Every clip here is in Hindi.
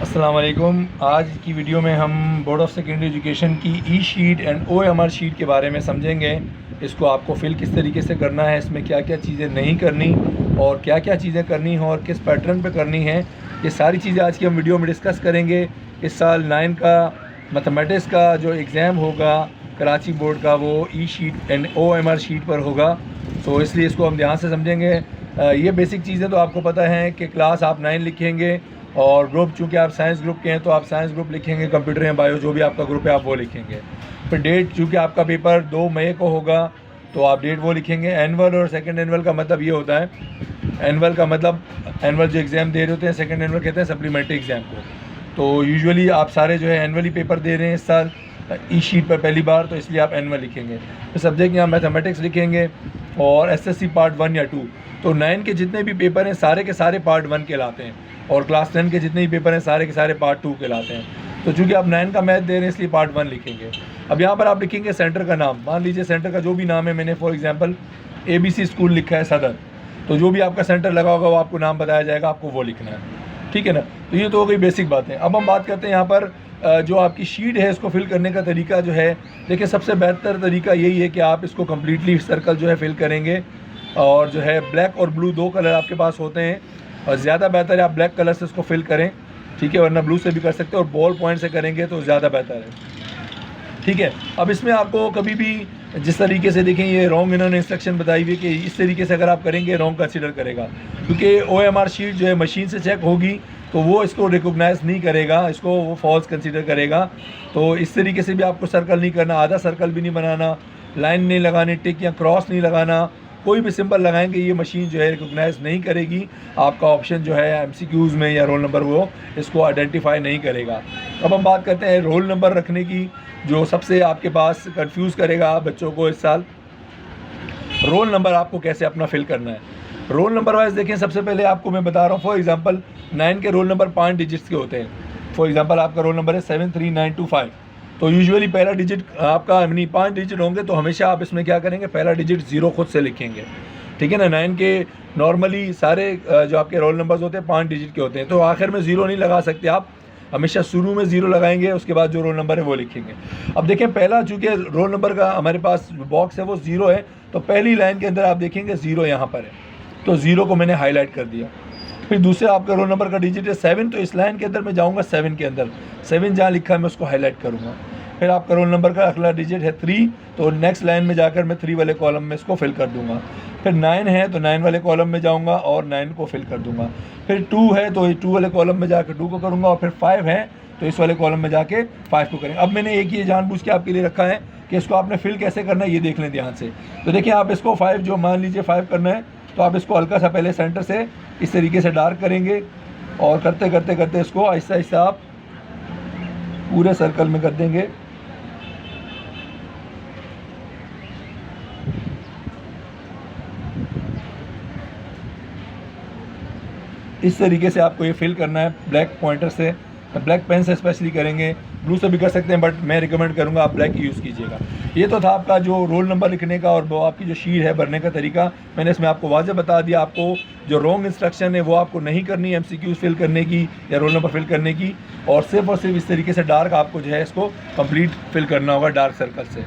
अस्सलाम वालेकुम। आज की वीडियो में हम बोर्ड ऑफ सेकेंडरी एजुकेशन की ई शीट एंड OMR शीट के बारे में समझेंगे। इसको आपको फिल किस तरीके से करना है, इसमें क्या क्या चीज़ें नहीं करनी और क्या क्या चीज़ें करनी हैं और किस पैटर्न पे करनी है, ये सारी चीज़ें आज की हम वीडियो में डिस्कस करेंगे। इस साल 9 का मैथमेटिक्स का जो एग्ज़ाम होगा कराची बोर्ड का, वो ई शीट एंड OMR शीट पर होगा। तो इसलिए इसको हम ध्यान से समझेंगे। ये बेसिक चीज़ें तो आपको पता है कि क्लास आप 9 लिखेंगे और ग्रुप चूँकि आप साइंस ग्रुप के हैं तो आप साइंस ग्रुप लिखेंगे, कंप्यूटर या बायो जो भी आपका ग्रुप है आप वो लिखेंगे। फिर डेट, चूँकि आपका पेपर 2 मई को होगा तो आप डेट वो लिखेंगे। एनुअल और सेकंड एनुअल का मतलब ये होता है, एनुअल का मतलब एनुअल जो एग्ज़ाम दे रहे होते हैं, सेकंड एनुअल कहते हैं सप्लीमेंट्री एग्ज़ाम को। तो यूजुअली आप सारे जो है एनुअली पेपर दे रहे हैं इस साल ई शीट पर पहली बार, तो इसलिए आप एनुअल लिखेंगे। फिर सब्जेक्ट यहाँ मैथमेटिक्स लिखेंगे और SSC पार्ट 1 या 2। तो 9 के जितने भी पेपर हैं सारे के सारे पार्ट 1 कहलाते हैं और क्लास 10 के जितने भी पेपर हैं सारे के सारे पार्ट 2 कहलाते हैं। तो चूँकि आप 9 का मैथ दे रहे हैं इसलिए पार्ट 1 लिखेंगे। अब यहाँ पर आप लिखेंगे सेंटर का नाम। मान लीजिए सेंटर का जो भी नाम है, मैंने फॉर एग्जांपल ABC स्कूल लिखा है सदर, तो जो भी आपका सेंटर लगा होगा वो आपको नाम बताया जाएगा, आपको वो लिखना है, ठीक है ना। तो ये तो हो गई बेसिक बातें। अब हम बात करते हैं यहाँ पर जो आपकी शीट है इसको फिल करने का तरीका जो है, देखिए सबसे बेहतर तरीका यही है कि आप इसको कम्प्लीटली सर्कल जो है फिल करेंगे और जो है ब्लैक और ब्लू 2 कलर आपके पास होते हैं और ज़्यादा बेहतर है आप ब्लैक कलर से इसको फिल करें, ठीक है, वरना ब्लू से भी कर सकते हैं और बॉल पॉइंट से करेंगे तो ज़्यादा बेहतर है, ठीक है। अब इसमें आपको कभी भी जिस तरीके से देखें, ये रॉन्ग इन्होंने इंस्ट्रक्शन बताई हुई है कि इस तरीके से अगर आप करेंगे रॉन्ग कंसीडर करेगा, क्योंकि OMR शीट जो है मशीन से चेक होगी तो वो इसको रिकॉग्नाइज नहीं करेगा, इसको वो फॉल्स कंसीडर करेगा। तो इस तरीके से भी आपको सर्कल नहीं करना, आधा सर्कल भी नहीं बनाना, लाइन नहीं लगानी, टिक या क्रॉस नहीं लगाना, कोई भी सिंबल लगाएंगे ये मशीन जो है रिकॉग्नाइज नहीं करेगी। आपका ऑप्शन जो है MCQs में या रोल नंबर वो इसको आइडेंटिफाई नहीं करेगा। अब हम बात करते हैं रोल नंबर रखने की, जो सबसे आपके पास कंफ्यूज करेगा बच्चों को इस साल। रोल नंबर आपको कैसे अपना फिल करना है, रोल नंबर वाइज देखें। सबसे पहले आपको मैं बता रहा हूँ, फॉर एग्जांपल 9 के रोल नंबर 5 डिजिट्स के होते हैं। फॉर एग्जांपल आपका रोल नंबर है 73925, तो यूजुअली पहला डिजिट आपका नहीं 5 डिजिट होंगे, तो हमेशा आप इसमें क्या करेंगे, पहला डिजिट 0 खुद से लिखेंगे, ठीक है ना। 9 के नॉर्मली सारे जो आपके रोल नंबर्स होते हैं 5 डिजिट के होते हैं, तो आखिर में 0 नहीं लगा सकते आप, हमेशा शुरू में 0 लगाएंगे, उसके बाद जो रोल नंबर है वो लिखेंगे। अब देखें पहला चूँकि रोल नंबर का हमारे पास बॉक्स है वो 0 है, तो पहली लाइन के अंदर आप देखेंगे 0 यहाँ पर है, तो 0 को मैंने हाईलाइट कर दिया। फिर दूसरे आपका रोल नंबर का डिजिट है 7, तो इस लाइन के अंदर मैं जाऊँगा 7 के अंदर, 7 जहाँ लिखा है मैं उसको हाईलाइट करूँगा। फिर आपका रोल नंबर का अगला डिजिट है 3, तो नेक्स्ट लाइन में जाकर मैं 3 वाले कॉलम में इसको फिल कर दूंगा। फिर 9 है तो 9 वाले कॉलम में जाऊंगा और 9 को फिल कर दूंगा। फिर 2 है तो 2 वाले कॉलम में जाकर 2 को करूंगा और फिर 5 है तो इस वाले कॉलम में जाके 5 को करेंगे। अब मैंने एक ये जानबूझ के आपके लिए रखा है कि इसको आपने फिल कैसे करना है, ये देख लें ध्यान से। तो देखिए आप इसको 5 जो मान लीजिए 5 करना है, तो आप इसको हल्का सा पहले सेंटर से इस तरीके से डार्क करेंगे और करते करते करते इसको आहिस्ता आहिस्ता आप पूरे सर्कल में कर देंगे। इस तरीके से आपको ये फिल करना है ब्लैक पॉइंटर से, ब्लैक पेन से स्पेशली करेंगे, ब्लू से भी कर सकते हैं बट मैं रिकमेंड करूंगा आप ब्लैक यूज़ कीजिएगा। ये तो था आपका जो रोल नंबर लिखने का और वो आपकी जो शीट है भरने का तरीका, मैंने इसमें आपको वाज़ेह बता दिया। आपको जो रॉन्ग इंस्ट्रक्शन है वो आपको नहीं करनी MCQs फिल करने की या रोल नंबर फिल करने की, और सिर्फ इस तरीके से डार्क आपको जो है इसको कंप्लीट फिल करना होगा डार्क सर्कल से।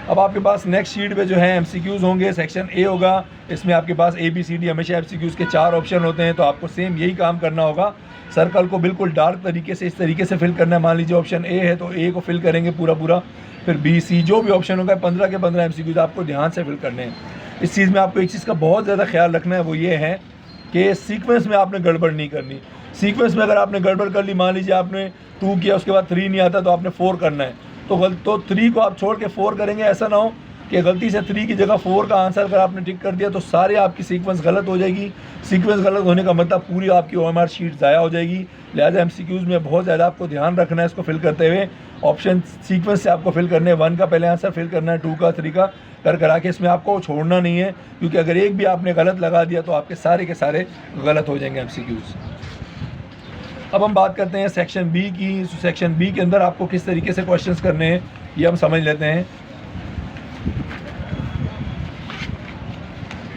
अब आपके पास नेक्स्ट शीट पे जो है MCQs होंगे, सेक्शन A होगा, इसमें आपके पास ABCD हमेशा MCQs के 4 ऑप्शन होते हैं, तो आपको सेम यही काम करना होगा। सर्कल को बिल्कुल डार्क तरीके से इस तरीके से फिल करना है। मान लीजिए ऑप्शन A है तो A को फिल करेंगे पूरा पूरा, फिर B C जो भी ऑप्शन होगा 15 के 15 MCQs आपको ध्यान से फिल करने हैं। इस चीज़ में आपको एक चीज़ का बहुत ज़्यादा ख्याल रखना है, वो ये है कि सीक्वेंस में आपने गड़बड़ नहीं करनी। सीक्वेंस में अगर आपने गड़बड़ कर ली, मान लीजिए आपने 2 किया उसके बाद 3 नहीं आता तो आपने 4 करना है, तो 3 को आप छोड़ के 4 करेंगे। ऐसा ना हो कि गलती से 3 की जगह 4 का आंसर अगर आपने टिक कर दिया तो सारे आपकी सीक्वेंस गलत हो जाएगी। सीक्वेंस गलत होने का मतलब पूरी आपकी OMR शीट ज़ाया हो जाएगी। लिहाजा MCQs में बहुत ज़्यादा आपको ध्यान रखना है इसको फिल करते हुए। ऑप्शन सीक्वेंस से आपको फिल करने हैं, 1 का पहले आंसर फिल करना है, 2 का, 3 का करा के इसमें आपको छोड़ना नहीं है, क्योंकि अगर एक भी आपने गलत लगा दिया तो आपके सारे के सारे गलत हो जाएंगे MCQs। अब हम बात करते हैं सेक्शन B की। सेक्शन B के अंदर आपको किस तरीके से क्वेश्चंस करने हैं ये हम समझ लेते हैं।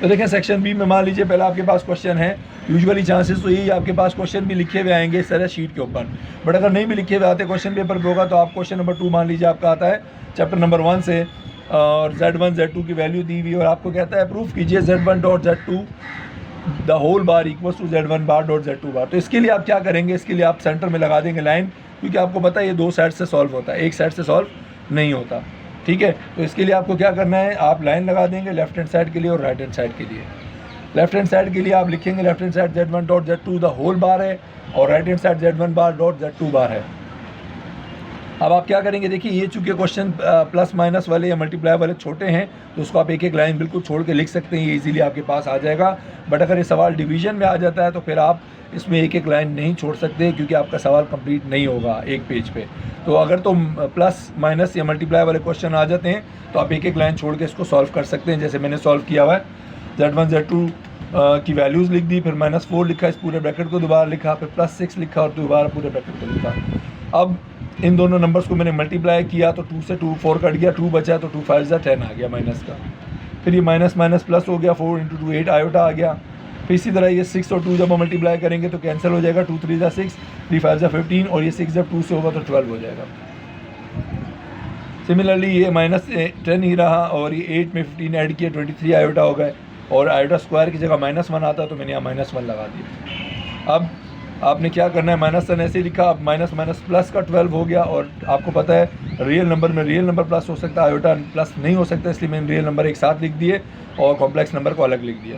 तो देखें सेक्शन B में मान लीजिए पहला आपके पास क्वेश्चन है यूजुअली चांसेस तो यही आपके पास क्वेश्चन भी लिखे हुए आएंगे इस तरह शीट के ऊपर, बट अगर नहीं भी लिखे हुए आते क्वेश्चन पेपर पे होगा तो आप क्वेश्चन नंबर 2 मान लीजिए आपका आता है चैप्टर नंबर 1 से, और Z1 Z2 की वैल्यू दी हुई और आपको कहता है प्रूफ कीजिए Z1 dot Z2 the whole bar equals to Z1 bar dot Z2 bar. तो इसके लिए आप क्या करेंगे, इसके लिए आप सेंटर में लगा देंगे लाइन, क्योंकि आपको पता है ये 2 साइड से सॉल्व होता है, एक साइड से सॉल्व नहीं होता, ठीक है। तो इसके लिए आपको क्या करना है, आप लाइन लगा देंगे लेफ्ट हैंड साइड के लिए और राइट हैंड साइड के लिए। लेफ्ट हैंड साइड के लिए आप लिखेंगे left hand side Z1 dot Z2 the whole bar है और right hand side Z1 bar dot Z2 bar है। अब आप क्या करेंगे, देखिए ये चूँकि क्वेश्चन प्लस माइनस वाले या मल्टीप्लाई वाले छोटे हैं तो उसको आप एक एक लाइन बिल्कुल छोड़ के लिख सकते हैं, ये इजीली आपके पास आ जाएगा। बट अगर ये सवाल डिवीजन में आ जाता है तो फिर आप इसमें एक एक लाइन नहीं छोड़ सकते, क्योंकि आपका सवाल कंप्लीट नहीं होगा एक पेज पे। तो अगर तो प्लस माइनस या मल्टीप्लाई वाले क्वेश्चन आ जाते हैं तो आप एक एक लाइन छोड़ के इसको सॉल्व कर सकते हैं, जैसे मैंने सॉल्व किया हुआ है। Z1 Z2 की वैल्यूज़ लिख दी, फिर -4 लिखा, इस पूरे ब्रैकेट को दोबारा लिखा, फिर +6 लिखा और दोबारा पूरे ब्रैकेट को लिखा। अब इन दोनों नंबर्स को मैंने मल्टीप्लाई किया तो 2 से 4 कट गया, 2 बचा तो 2 5 10 आ गया माइनस का। फिर ये माइनस माइनस प्लस हो गया, 4 × 2 8 आयोटा आ गया। फिर इसी तरह ये 6 और 2 जब हम मल्टीप्लाई करेंगे तो कैंसिल हो जाएगा, 2 3 6, 3 5 15 और ये 6 जब 2 से होगा तो 12 हो जाएगा। सिमिलरली ये -10 ही रहा और ये 8 में 15 ऐड किया 23 आयोटा हो गए, और आयोटा स्क्वायर की जगह -1 आता तो मैंने यहाँ -1 लगा दिया। अब आपने क्या करना है, -10 ऐसे लिखा, अब माइनस माइनस प्लस का 12 हो गया, और आपको पता है रियल नंबर में रियल नंबर प्लस हो सकता है, आयोटा प्लस नहीं हो सकता, इसलिए मैंने रियल नंबर एक साथ लिख दिए और कॉम्प्लेक्स नंबर को अलग लिख दिया।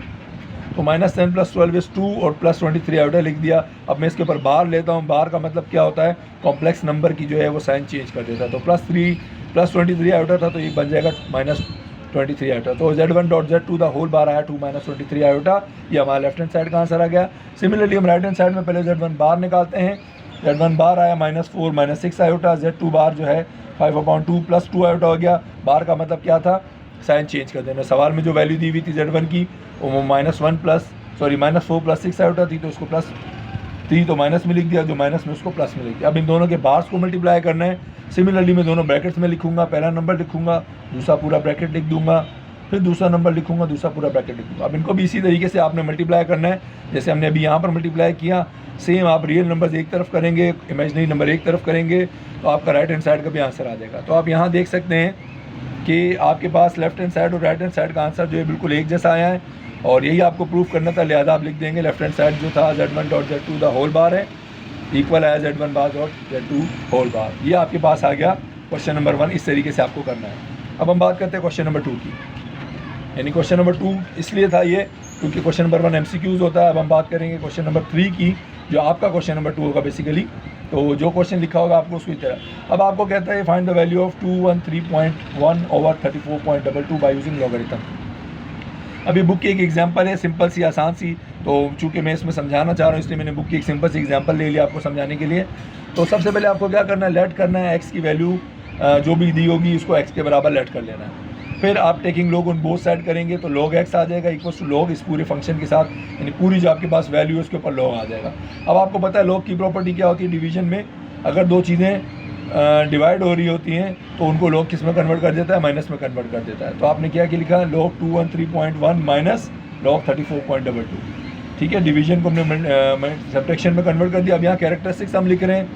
तो -10 + 12 = 2 और +23 आयोटा लिख दिया। अब मैं इसके ऊपर बार लेता हूँ, बार का मतलब क्या होता है, कॉम्प्लेक्स नंबर की जो है वो साइन चेंज कर देता है। तो +23 आयोटा था तो ये बन जाएगा -23 आयोटा। तो Z1 dot Z2 the whole बार आया 2 -23 आयोटा, ये हमारा लेफ्ट हैंड साइड का आंसर आ गया। सिमिलरली हम राइट हैंड साइड में पहले Z1 बार निकालते हैं। Z1 बार आया -4 -6 आयोटा, Z2 बार जो है 5/2 + 2 आयोटा हो गया। बार का मतलब क्या था, साइन चेंज कर देना। सवाल में जो वैल्यू दी हुई थी Z1 की वो -4 + 6 आयोटा थी, तो उसको +3 तो माइनस में लिख दिया, जो माइनस में उसको प्लस में लिख दिया। अब इन दोनों के बार्स को मल्टीप्लाई करना है। सिमिलरली मैं दोनों ब्रैकेट्स में लिखूंगा, पहला नंबर लिखूंगा, दूसरा पूरा ब्रैकेट लिख दूंगा, फिर दूसरा नंबर लिखूंगा, दूसरा पूरा ब्रैकेट लिख दूंगा। अब इनको भी इसी तरीके से आपने मल्टीप्लाई करना है, जैसे हमने अभी यहाँ पर मल्टीप्लाई किया। सेम आप रियल नंबर्स एक तरफ करेंगे, इमेजिनरी नंबर एक तरफ करेंगे, तो आपका राइट हैंड साइड का भी आंसर आ जाएगा। तो आप यहाँ देख सकते हैं कि आपके पास लेफ्ट हैंड साइड और राइट हैंड साइड का आंसर जो है बिल्कुल एक जैसा आया है, और यही आपको प्रूफ करना था, लिहाजा आप लिख देंगे लेफ्ट हैंड साइड जो था Z1 dot Z2 the whole bar है इक्वल आया Z1 bar dot Z2 whole bar. ये आपके पास आ गया क्वेश्चन नंबर 1। इस तरीके से आपको करना है। अब हम बात करते हैं क्वेश्चन नंबर 2 की, यानी क्वेश्चन नंबर 2 इसलिए था ये क्योंकि क्वेश्चन नंबर 1 MCQs होता है। अब हम बात करेंगे क्वेश्चन नंबर 3 की, जो आपका क्वेश्चन नंबर 2 होगा बेसिकली। तो जो क्वेश्चन लिखा होगा आपको उसकी तरह। अब आपको कहता है find the value of 213.1/34.22 by using logarithm. अभी बुक की एक एग्जांपल है, सिंपल सी आसान सी, तो चूँकि मैं इसमें समझाना चाह रहा हूँ इसलिए मैंने बुक की एक सिंपल सी एग्जांपल ले लिया आपको समझाने के लिए। तो सबसे पहले आपको क्या करना है, लेट करना है, एक्स की वैल्यू जो भी दी होगी उसको एक्स के बराबर लेट कर लेना है। फिर आप taking log on both side करेंगे तो log x आ जाएगा इक्वल्स टू log इस पूरे फंक्शन के साथ, यानी पूरी जो आपके पास वैल्यू है उसके ऊपर log आ जाएगा। अब आपको पता है log की प्रॉपर्टी क्या होती है डिवीजन में, अगर दो चीज़ें डिवाइड हो रही होती हैं तो उनको log किस में कन्वर्ट कर देता है, माइनस में कन्वर्ट कर देता है। तो आपने क्या लिखा है, log 213.1 माइनस log 34.22। ठीक है, डिवीजन को हमने सब्ट्रैक्शन में कन्वर्ट कर दिया। अब यहाँ कैरेक्टरिस्टिक्स हम लिख रहे हैं,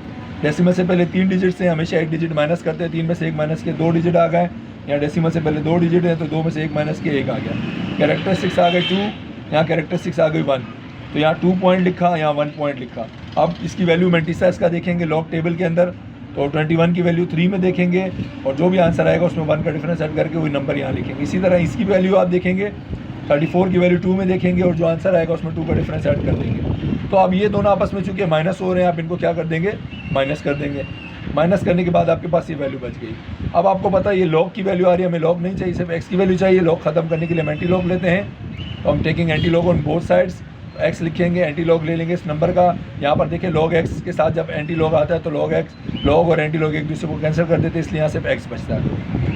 डेसिमल से पहले 3 डिजिट से हमेशा 1 डिजिट माइनस करते हैं, 3 में से 1 माइनस के 2 डिजिट आ गए। यहाँ डेसिमल से पहले 2 डिजिट है तो 2 में से 1 माइनस के 1 आ गया। कैरेक्टरिस्टिक्स आ गए 2, यहाँ कैरेक्टरिस्टिक्स आ गई 1, तो यहाँ 2 पॉइंट लिखा, यहाँ 1 पॉइंट लिखा। अब इसकी वैल्यू मेंटिसा इसका देखेंगे लॉग टेबल के अंदर, तो 21 की वैल्यू 3 में देखेंगे और जो भी आंसर आएगा उसमें 1 का डिफरेंस ऐड करके वही नंबर यहाँ लिखेंगे। इसी तरह इसकी वैल्यू आप देखेंगे 34 की वैल्यू 2 में देखेंगे और जो आंसर आएगा उसमें 2 का डिफरेंस ऐड कर देंगे। तो अब ये दोनों आपस में चूँकि माइनस हो रहे हैं, आप इनको क्या कर देंगे, माइनस कर देंगे। माइनस करने के बाद आपके पास ये वैल्यू बच गई। अब आपको पता है ये लॉग की वैल्यू आ रही है, हमें लॉग नहीं चाहिए, सिर्फ एक्स की वैल्यू चाहिए। लॉग खत्म करने के लिए हम एंटी लॉग लेते हैं, तो हम taking anti log on both sides, x लिखेंगे, एंटी लॉग ले लेंगे इस नंबर का। यहाँ पर देखिए लॉग एक्स के साथ जब एंटी लॉग आता है तो लॉग एक्स, लॉग और एंटी लॉग एक दूसरे को कैंसिल कर देते हैं, इसलिए यहाँ सिर्फ एक्स बचता है।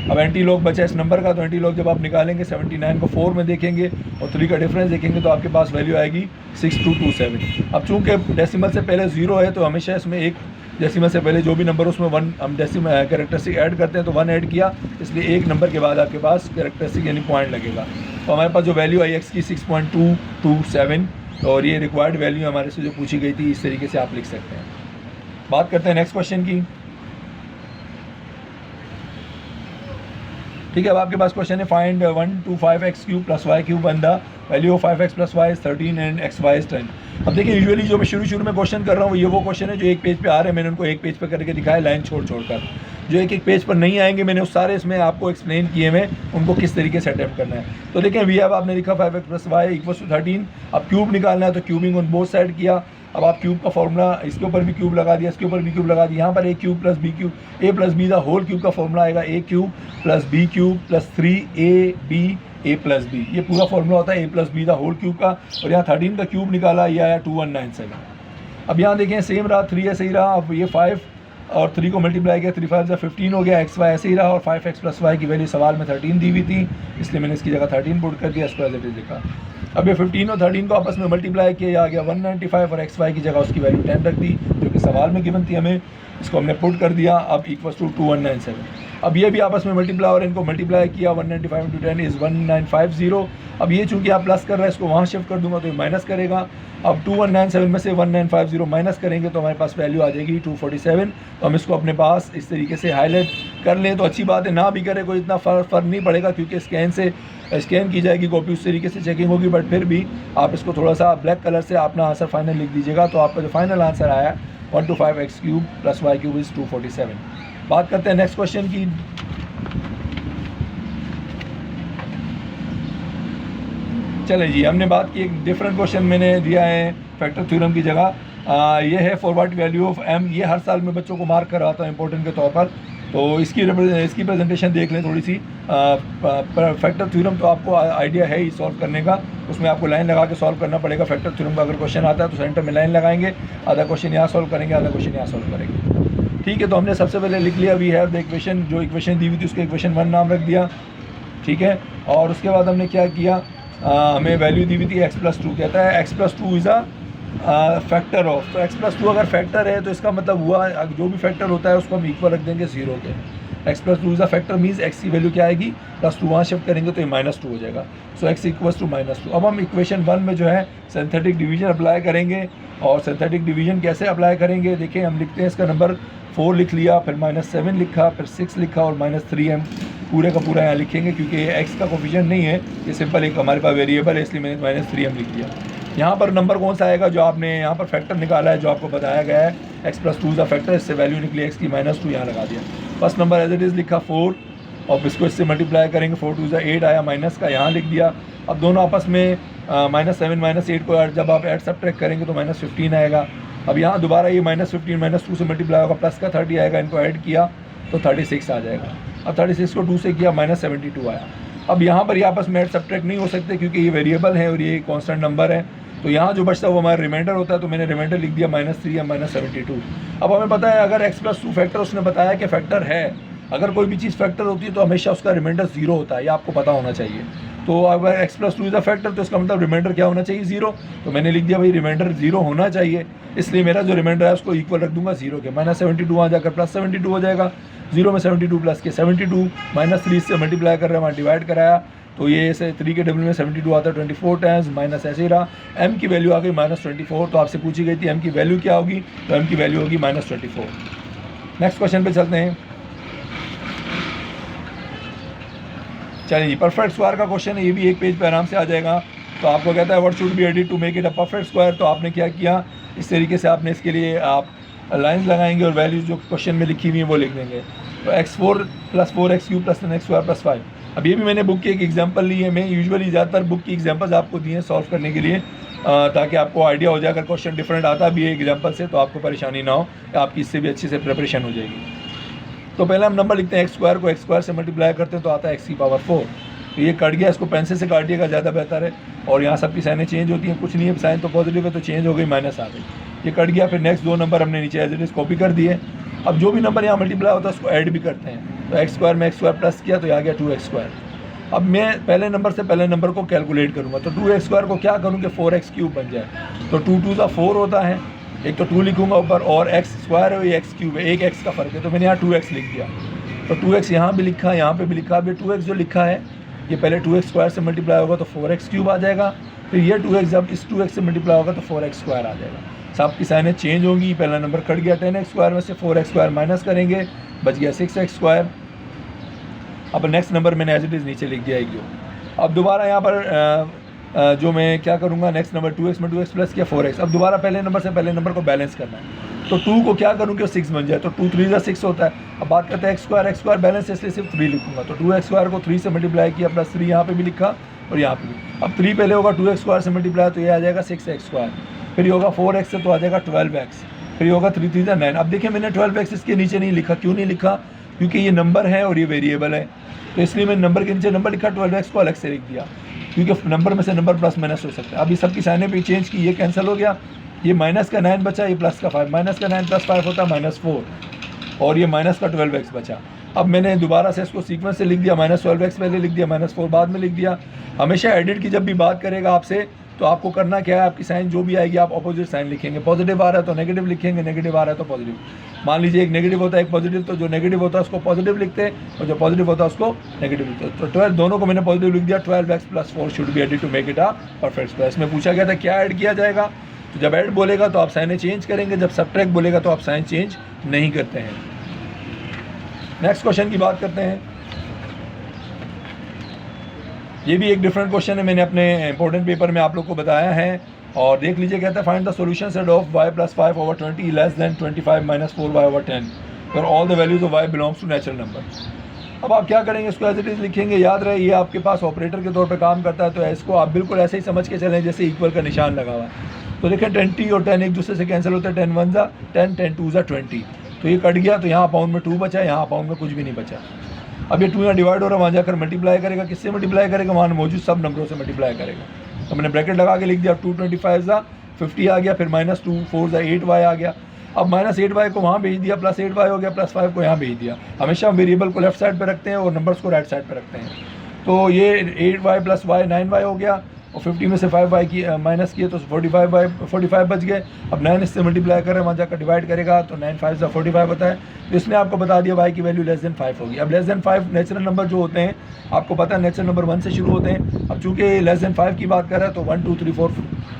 अब एंटी लॉग बचा इस नंबर का, तो एंटी लॉग जब आप निकालेंगे 79 को 4 में देखेंगे और 3 का डिफरेंस देखेंगे तो आपके पास वैल्यू आएगी 6227। अब चूँकि डेसिमल से पहले 0 है तो हमेशा इसमें एक डेसिमल से पहले जो भी नंबर उसमें 1 हम डेसिमल कैरेक्टरिस्टिक ऐड करते हैं, तो 1 ऐड किया, इसलिए एक नंबर के बाद आपके पास कैरेक्टरिस्टिक यानी पॉइंट लगेगा। तो हमारे पास जो वैल्यू आई एक्स की 6.227 और ये रिक्वायर्ड वैल्यू हमारे से जो पूछी गई थी, इस तरीके से आप लिख सकते हैं। बात करते हैं नेक्स्ट क्वेश्चन की। ठीक है, अब आपके पास क्वेश्चन है find 1 to 5x cube plus y cube and the value of 5x plus y is 13 and x y is 10। अब देखिए, यूजुअली जो मैं शुरू में क्वेश्चन कर रहा हूँ ये वो क्वेश्चन है जो एक पेज पे आ रहे हैं, मैंने उनको एक पेज पे करके दिखाया लाइन छोड़ कर। जो एक पेज पर नहीं आएंगे मैंने उस सारे इसमें आपको एक्सप्लेन किए मैं उनको किस तरीके से अटैम्प्ट करना है। तो देखें, वी हैव आपने लिखा 5x plus Y equals to 13। अब क्यूब निकालना है तो क्यूबिंग ऑन बोथ साइड किया। अब आप क्यूब का फॉर्मूला, इसके ऊपर भी क्यूब लगा दिया, इसके ऊपर भी क्यूब लगा दिया। यहाँ पर A cube plus B cube, A plus B the whole cube का फॉर्मूला आएगा A cube plus B cube plus 3ab A plus B, ये पूरा फॉर्मूला होता है A plus B the whole cube का। और यहाँ 13 का क्यूब निकाला, ये आया 2197। अब यहाँ देखें सेम रहा, 3 ऐसे ही रहा। अब ये 5 और 3 को मल्टीप्लाई किया, 3 5 15 हो गया, एक्स वाई ऐसे ही रहा। और 5x प्लस वाई की वैल्यू सवाल में 13 दी हुई थी, इसलिए मैंने इसकी जगह 13 पुट कर दिया, इसको एज इट इज लिखा। अब ये 15 और 13 को आपस में मल्टीप्लाई किया, आ गया 195 और एक्स वाई की जगह उसकी वैल्यू 10 रख दी जो कि सवाल में गिवन थी हमें, इसको हमने पुट कर दिया। अब इक्वल्स टू 2197। अब ये भी आपस में मल्टीप्लाई और इनको मल्टीप्लाई किया, 195 × 10 इज़ 1950। अब ये चूँकि आप प्लस कर रहे हैं, इसको वहाँ शिफ्ट कर दूंगा तो ये माइनस करेगा। अब 2197 में से 1950 माइनस करेंगे तो हमारे पास वैल्यू आ जाएगी 247। तो हम इसको अपने पास इस तरीके से हाईलाइट कर लें तो अच्छी बात है, ना भी करें कोई इतना फ़र्क नहीं पड़ेगा क्योंकि स्कैन की जाएगी कॉपी, उस तरीके से चेकिंग होगी। बट फिर भी आप इसको थोड़ा सा ब्लैक कलर से अपना आंसर फाइनल लिख दीजिएगा। तो आपका जो फाइनल आंसर आया 1 to 5x cube plus y cube is 247। बात करते हैं नेक्स्ट क्वेश्चन की। चलें जी, हमने बात की एक डिफरेंट क्वेश्चन मैंने दिया है फैक्टर थ्योरम की जगह। ये है फॉरवर्ड वैल्यू ऑफ m। ये हर साल में बच्चों को मार्क कराता हूँ इंपॉर्टेंट के तौर पर, तो इसकी प्रेजेंटेशन देख लें थोड़ी सी। फैक्टर थ्योरम तो आपको आइडिया है ही सॉल्व करने का, उसमें आपको लाइन लगा के सॉल्व करना पड़ेगा। फैक्टर थ्योरम का अगर क्वेश्चन आता है तो सेंटर में लाइन लगाएंगे, आधा क्वेश्चन यहाँ सॉल्व करेंगे, आधा क्वेश्चन यहाँ सॉल्व करेंगे। ठीक है, तो हमने सबसे पहले लिख लिया वी हैव द इक्वेशन, जो इक्वेशन दी हुई थी उसको इक्वेशन 1 नाम रख दिया। ठीक है, और उसके बाद हमने क्या किया, हमें वैल्यू दी हुई थी x+2। कहता है x+2 is a factor of, तो x+2 अगर फैक्टर है तो इसका मतलब हुआ जो भी फैक्टर होता है उसको हम इक्वल रख देंगे 0 के। x+2 is a factor means x की वैल्यू क्या आएगी +2, वहाँ शिफ्ट करेंगे तो ये -2 हो जाएगा। सो x इक्वल्स टू -2। अब हम इक्वेशन 1 में जो है सिंथेटिक डिवीजन अप्लाई करेंगे। और सिंथेटिक डिवीजन कैसे अप्लाई करेंगे, देखिए हम लिखते हैं, इसका नंबर 4 लिख लिया, फिर -7 लिखा, फिर 6 लिखा और -3m पूरे का पूरा यहाँ लिखेंगे क्योंकि ये x का कोफिशिएंट नहीं है, ये सिंपल एक हमारे पास वेरिएबल है, इसलिए मैंने -3m लिख दिया। यहाँ पर नंबर कौन सा आएगा जो आपने यहाँ पर फैक्टर निकाला है, जो आपको बताया गया है x+2 का फैक्टर, इससे वैल्यू निकली x की -2, यहाँ लगा दिया। First number as it is लिखा 4 और इसको इससे मल्टीप्लाई करेंगे, 4 2 8 आया, माइनस का यहाँ लिख दिया। अब दोनों आपस में -7 -8 को जब आप ऐड सब्ट्रैक्ट करेंगे तो -15 आएगा। अब यहाँ दोबारा ये -15 -2 से मल्टीप्लाई होगा, प्लस का 30 आएगा, इनको ऐड किया तो 36 आ जाएगा। अब 36 को 2 से किया, -72 आया। अब यहाँ पर ये आपस में ऐड सब्ट्रैक्ट नहीं हो सकते क्योंकि ये वेरिएबल है और ये कॉन्स्टेंट नंबर है, तो यहाँ जो बचता है वो हमारा रिमाइंडर होता है, तो मैंने रिमाइंडर लिख दिया -3 या -72। अब हमें पता है अगर x+2 फैक्टर, उसने बताया कि फैक्टर है, अगर कोई भी चीज़ फैक्टर होती है तो हमेशा उसका रिमाइंडर 0 होता है, ये आपको पता होना चाहिए। तो अगर x+2 इज़ अ फैक्टर तो इसका मतलब रिमाइंडर क्या होना चाहिए, 0। तो मैंने लिख दिया भाई रिमाइंडर 0 होना चाहिए, इसलिए मेरा जो रिमाइंडर है उसको इक्वल रख दूंगा 0 के। -72 आ जाकर +72 हो जाएगा, 0 में 72 प्लस के 72, -3 से मल्टीप्लाई कर रहे हैं, वहाँ डिवाइड कराया तो ये ऐसे 3 के डबल में 72 आता है, 24 टाइम्स माइनस ऐसे ही रहा। m की वैल्यू आ गई -24, तो आपसे पूछी गई थी m की वैल्यू क्या होगी, तो m की वैल्यू होगी -24। नेक्स्ट क्वेश्चन पे चलते हैं। चलिए जी, परफेक्ट स्क्वायर का क्वेश्चन है, ये भी एक पेज पे आराम से आ जाएगा। तो आपको कहता है what should be added to make it a perfect square. तो आपने क्या किया, इस तरीके से आपने इसके लिए आप लाइंस लगाएंगे और वैल्यूज जो क्वेश्चन में लिखी हुई है वो लिख देंगे। तो x4 + 4x³ + 10x² + 5। अब ये भी मैंने बुक की एक एग्जांपल ली है, मैं यूजुअली ज़्यादातर बुक की एग्जांपल्स आपको दिए हैं सॉल्व करने के लिए, ताकि आपको आइडिया हो जाए अगर क्वेश्चन डिफरेंट आता भी है एग्जांपल से तो आपको परेशानी ना हो, आपकी इससे भी अच्छे से प्रिपरेशन हो जाएगी। तो पहले हम नंबर लिखते हैं x² को x² से मल्टीप्लाई करते हैं तो आता है x⁴। तो ये कट गया, इसको पेंसिल से काटिएगा ज़्यादा बेहतर है। और यहाँ सबकी साइनें चेंज होती हैं, कुछ नहीं है, साइन तो पॉजिटिव है तो चेंज हो गई, माइनस आ गई, ये कट गया। फिर नेक्स्ट 2 नंबर हमने नीचे एज इट इज़ कॉपी कर दिए। अब जो भी नंबर यहाँ मल्टीप्लाई होता है उसको ऐड भी करते हैं, तो x² में x² प्लस किया तो ये आ गया 2x²। अब मैं पहले नंबर से पहले नंबर को कैलकुलेट करूँगा, तो 2x² को क्या करूँ कि 4x³ बन जाए। तो 2 2 का 4 होता है, एक तो 2 लिखूँगा ऊपर, और x² है, ये x³ है, एक x का फ़र्क है, तो मैंने यहाँ 2x लिख दिया। तो 2x यहाँ भी लिखा, यहाँ पे भी लिखा। अब ये 2x जो लिखा है ये पहले 2x स्क्वायर से मल्टीप्लाई होगा तो 4x क्यूब आ जाएगा, फिर ये 2x जब इस 2x से मल्टीप्लाई होगा तो 4x स्क्वायर आ जाएगा। सब की साइनें चेंज होंगी, पहला नंबर कट गया 10x स्क्वायर में से, 4x स्क्वायर माइनस करेंगे, बच गया 6x स्क्वायर। अब नेक्स्ट नंबर मैंने एज इट इज़ नीचे लिख दिया है क्यों। अब दोबारा यहाँ पर जो मैं क्या करूँगा, नेक्स्ट नंबर 2x में 2x प्लस किया 4x। अब दोबारा पहले नंबर से पहले नंबर को बैलेंस करना है, तो 2 को क्या करूँ कि 6 बन जाए, तो 2 3 6 होता है। अब बात करते हैं x स्क्वायर बैलेंस है इसलिए सिर्फ 3 लिखूँगा, तो 2x स्क्वायर को 3 से मल्टीप्लाई किया प्लस 3 यहाँ पे भी लिखा और यहाँ पे भी। अब 3 पहले होगा 2x स्क्वायर से मल्टीप्लाई तो ये आ जाएगा 6x स्क्वायर, फिर ये होगा 4x से तो आ जाएगा 12x, फिर ये होगा 3 3 9। अब देखिए मैंने 12x इसके नीचे नहीं लिखा, क्यों नहीं लिखा, क्योंकि ये नंबर है और ये वेरिएबल है, तो इसलिए मैंने नंबर के नीचे नंबर लिखा, 12x को अलग से लिख दिया, क्योंकि नंबर में से नंबर प्लस माइनस हो सकता है। अब ये सब की साइनें भी चेंज की, ये कैंसिल हो गया, ये माइनस का 9 बचा, ये प्लस का 5, माइनस का 9 प्लस 5 होता है -4 और ये माइनस का 12x बचा। अब मैंने दोबारा से इसको सीक्वेंस से लिख दिया, -12x पहले लिख दिया, -4 बाद में लिख दिया। हमेशा एडिट की जब भी बात करेगा आपसे तो आपको करना क्या है, आपकी साइन जो भी आएगी आप ऑपोजिट साइन लिखेंगे, पॉजिटिव आ रहा है तो नेगेटिव लिखेंगे, नेगेटिव आ रहा है तो पॉजिटिव। मान लीजिए एक नेगेटिव होता है एक पॉजिटिव, तो जो नेगेटिव होता है उसको पॉजिटिव लिखते हैं और जो पॉजिटिव होता है उसको नेगेटिव लिखते हैं। तो 12 दोनों को मैंने पॉजिटिव लिख दिया, 12x + 4 should be added to make it a perfect square. इसमें पूछा गया था क्या ऐड किया जाएगा, तो जब ऐड बोलेगा तो आप साइनें चेंज करेंगे, जब सब्ट्रैक्ट बोलेगा तो आप साइन चेंज नहीं करते हैं। नेक्स्ट क्वेश्चन की बात करते हैं। ये भी एक डिफरेंट क्वेश्चन है, मैंने अपने इंपॉर्टेंट पेपर में आप लोग को बताया है और देख लीजिए। कहता है find the solution set of y + 5/20 less than 25 - 4y/10 for all the values of y belongs to natural number. अब आप क्या करेंगे, इसको एज इट इज़ लिखेंगे। याद रहे ये आपके पास ऑपरेटर के तौर पे काम करता है, तो इसको आप बिल्कुल ऐसे ही समझ के चलें जैसे इक्वल का निशान लगा हुआ है। तो देखें 20 और 10 एक दूसरे से कैंसिल होता है, 10 1 ज़ा 10, 10 2 ज़ा 20, तो ये कट गया, तो यहाँ पाउंड में 2 बचा, यहाँ पाउंड में कुछ भी नहीं बचा। अब ये 2 यहाँ डिवाइड हो रहा है, वहाँ जाकर मल्टीप्लाई करेगा, किससे मल्टीप्लाई करेगा, वहाँ मौजूद सब नंबरों से मल्टीप्लाई करेगा। तो मैंने ब्रैकेट लगा के लिख दिया, 2 25 ज़ा 50 आ गया, फिर -2 4 ज़ा 8y आ गया। अब -8y को वहाँ भेज दिया, +8y हो गया, +5 को यहाँ भेज दिया। हमेशा हम वेरिएबल को लेफ्ट साइड पर रखते हैं और नंबर्स को राइट साइड पर रखते हैं। तो ये 8y + y 9y हो गया और 50 में से 5y की माइनस किए तो 45 बच गए। अब 9 इससे मल्टीप्लाई कर रहे हैं, वहाँ जाकर डिवाइड करेगा तो 9 5 45 होता है। तो इसने आपको बता दिया y की वैल्यू लेस देन 5 होगी। अब लेस देन 5 नेचुरल नंबर जो होते हैं आपको पता है नेचुरल नंबर 1 से शुरू होते हैं। अब चूँकि लेस देन 5 की बात कर रहा है तो 1 2 3 4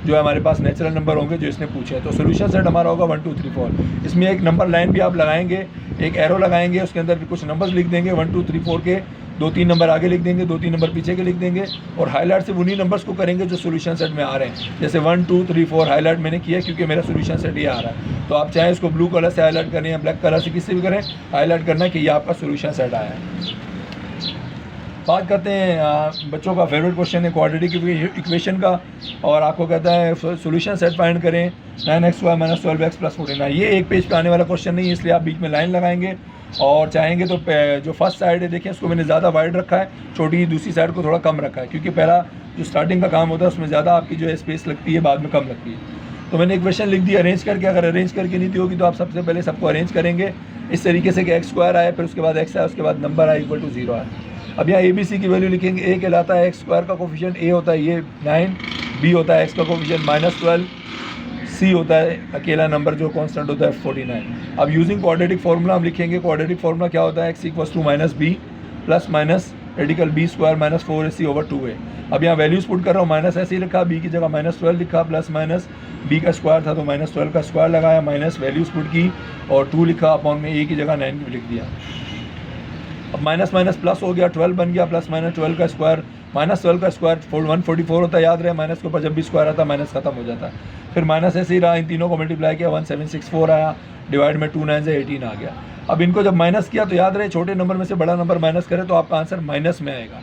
जो है हमारे पास नेचुरल नंबर होंगे जो इसने पूछे हैं। तो सोल्यूशन सेट हमारा होगा 1 2 3 4। इसमें एक नंबर लाइन भी आप लगाएंगे, एक एरो लगाएंगे, उसके अंदर भी कुछ नंबर्स लिख देंगे, 1 2 3 4 के 2-3 नंबर आगे लिख देंगे, 2-3 नंबर पीछे के लिख देंगे और हाईलाइट सिर्फ उन्हीं नंबर्स को करेंगे जो सोल्यूशन सेट में आ रहे हैं। जैसे 1 2 3 4 हाईलाइट मैंने किया क्योंकि मेरा सोल्यूशन सेट ये आ रहा है। तो आप चाहे इसको ब्लू कलर से हाईलाइट करें या ब्लैक कलर से किसी भी करें, हाईलाइट करना है कि ये आपका सोल्यूशन सेट आया है। बात करते हैं बच्चों का फेवरेट क्वेश्चन है क्वाड्रेटिक इक्वेशन का, और आपको कहता है सोल्यूशन सेट फाइंड करें 9x² - 12x + 49। ये एक पेज पे आने वाला क्वेश्चन नहीं है, इसलिए आप बीच में लाइन लगाएंगे और चाहेंगे तो जो फर्स्ट साइड है देखें उसको मैंने ज़्यादा वाइड रखा है, छोटी दूसरी साइड को थोड़ा कम रखा है, क्योंकि पहला जो स्टार्टिंग का काम होता है उसमें ज़्यादा आपकी जो है स्पेस लगती है, बाद में कम लगती है। तो मैंने इक्वेशन लिख दी अरेंज करके। अगर अरेंज करके नहीं दी होगी तो आप सबसे पहले सबको अरेंज करेंगे इस तरीके से कि x² आए, फिर उसके बाद x आए, उसके बाद नंबर आए = 0 आए। अब यहाँ ABC की वैल्यू लिखेंगे। a कहलाता है x² का कोफिशिएंट, a होता है ये 9, b होता है x का कोफिशिएंट -12, c होता है अकेला नंबर जो कांस्टेंट होता है 49। अब यूजिंग क्वाड्रेटिक फार्मूला हम लिखेंगे। क्वाड्रेटिक फार्मूला क्या होता है, x = -b + radical b² - 4ac/2a। अब यहाँ वैल्यूज पुट कर रहा हूँ, माइनस ऐसे ही लिखा, b की जगह -12 लिखा, प्लस माइनस b का स्क्वायर था तो -12 का स्क्वायर लगाया, माइनस वैल्यूज पुट की और 2 लिखा, अपॉन में a की जगह 9 लिख दिया। अब माइनस माइनस प्लस हो गया, 12 बन गया, प्लस माइनस 12 का स्क्वायर, -12 का स्क्वायर 144 होता है। याद रहे माइनस के ऊपर जब भी स्क्वायर आता है माइनस खत्म हो जाता है। फिर माइनस ऐसे ही रहा, इन तीनों को मल्टीप्लाई किया 1764 आया, डिवाइड में 2 9 से 18 आ गया। अब इनको जब माइनस किया तो याद रहे छोटे नंबर में से बड़ा नंबर माइनस करे तो आपका आंसर माइनस में आएगा।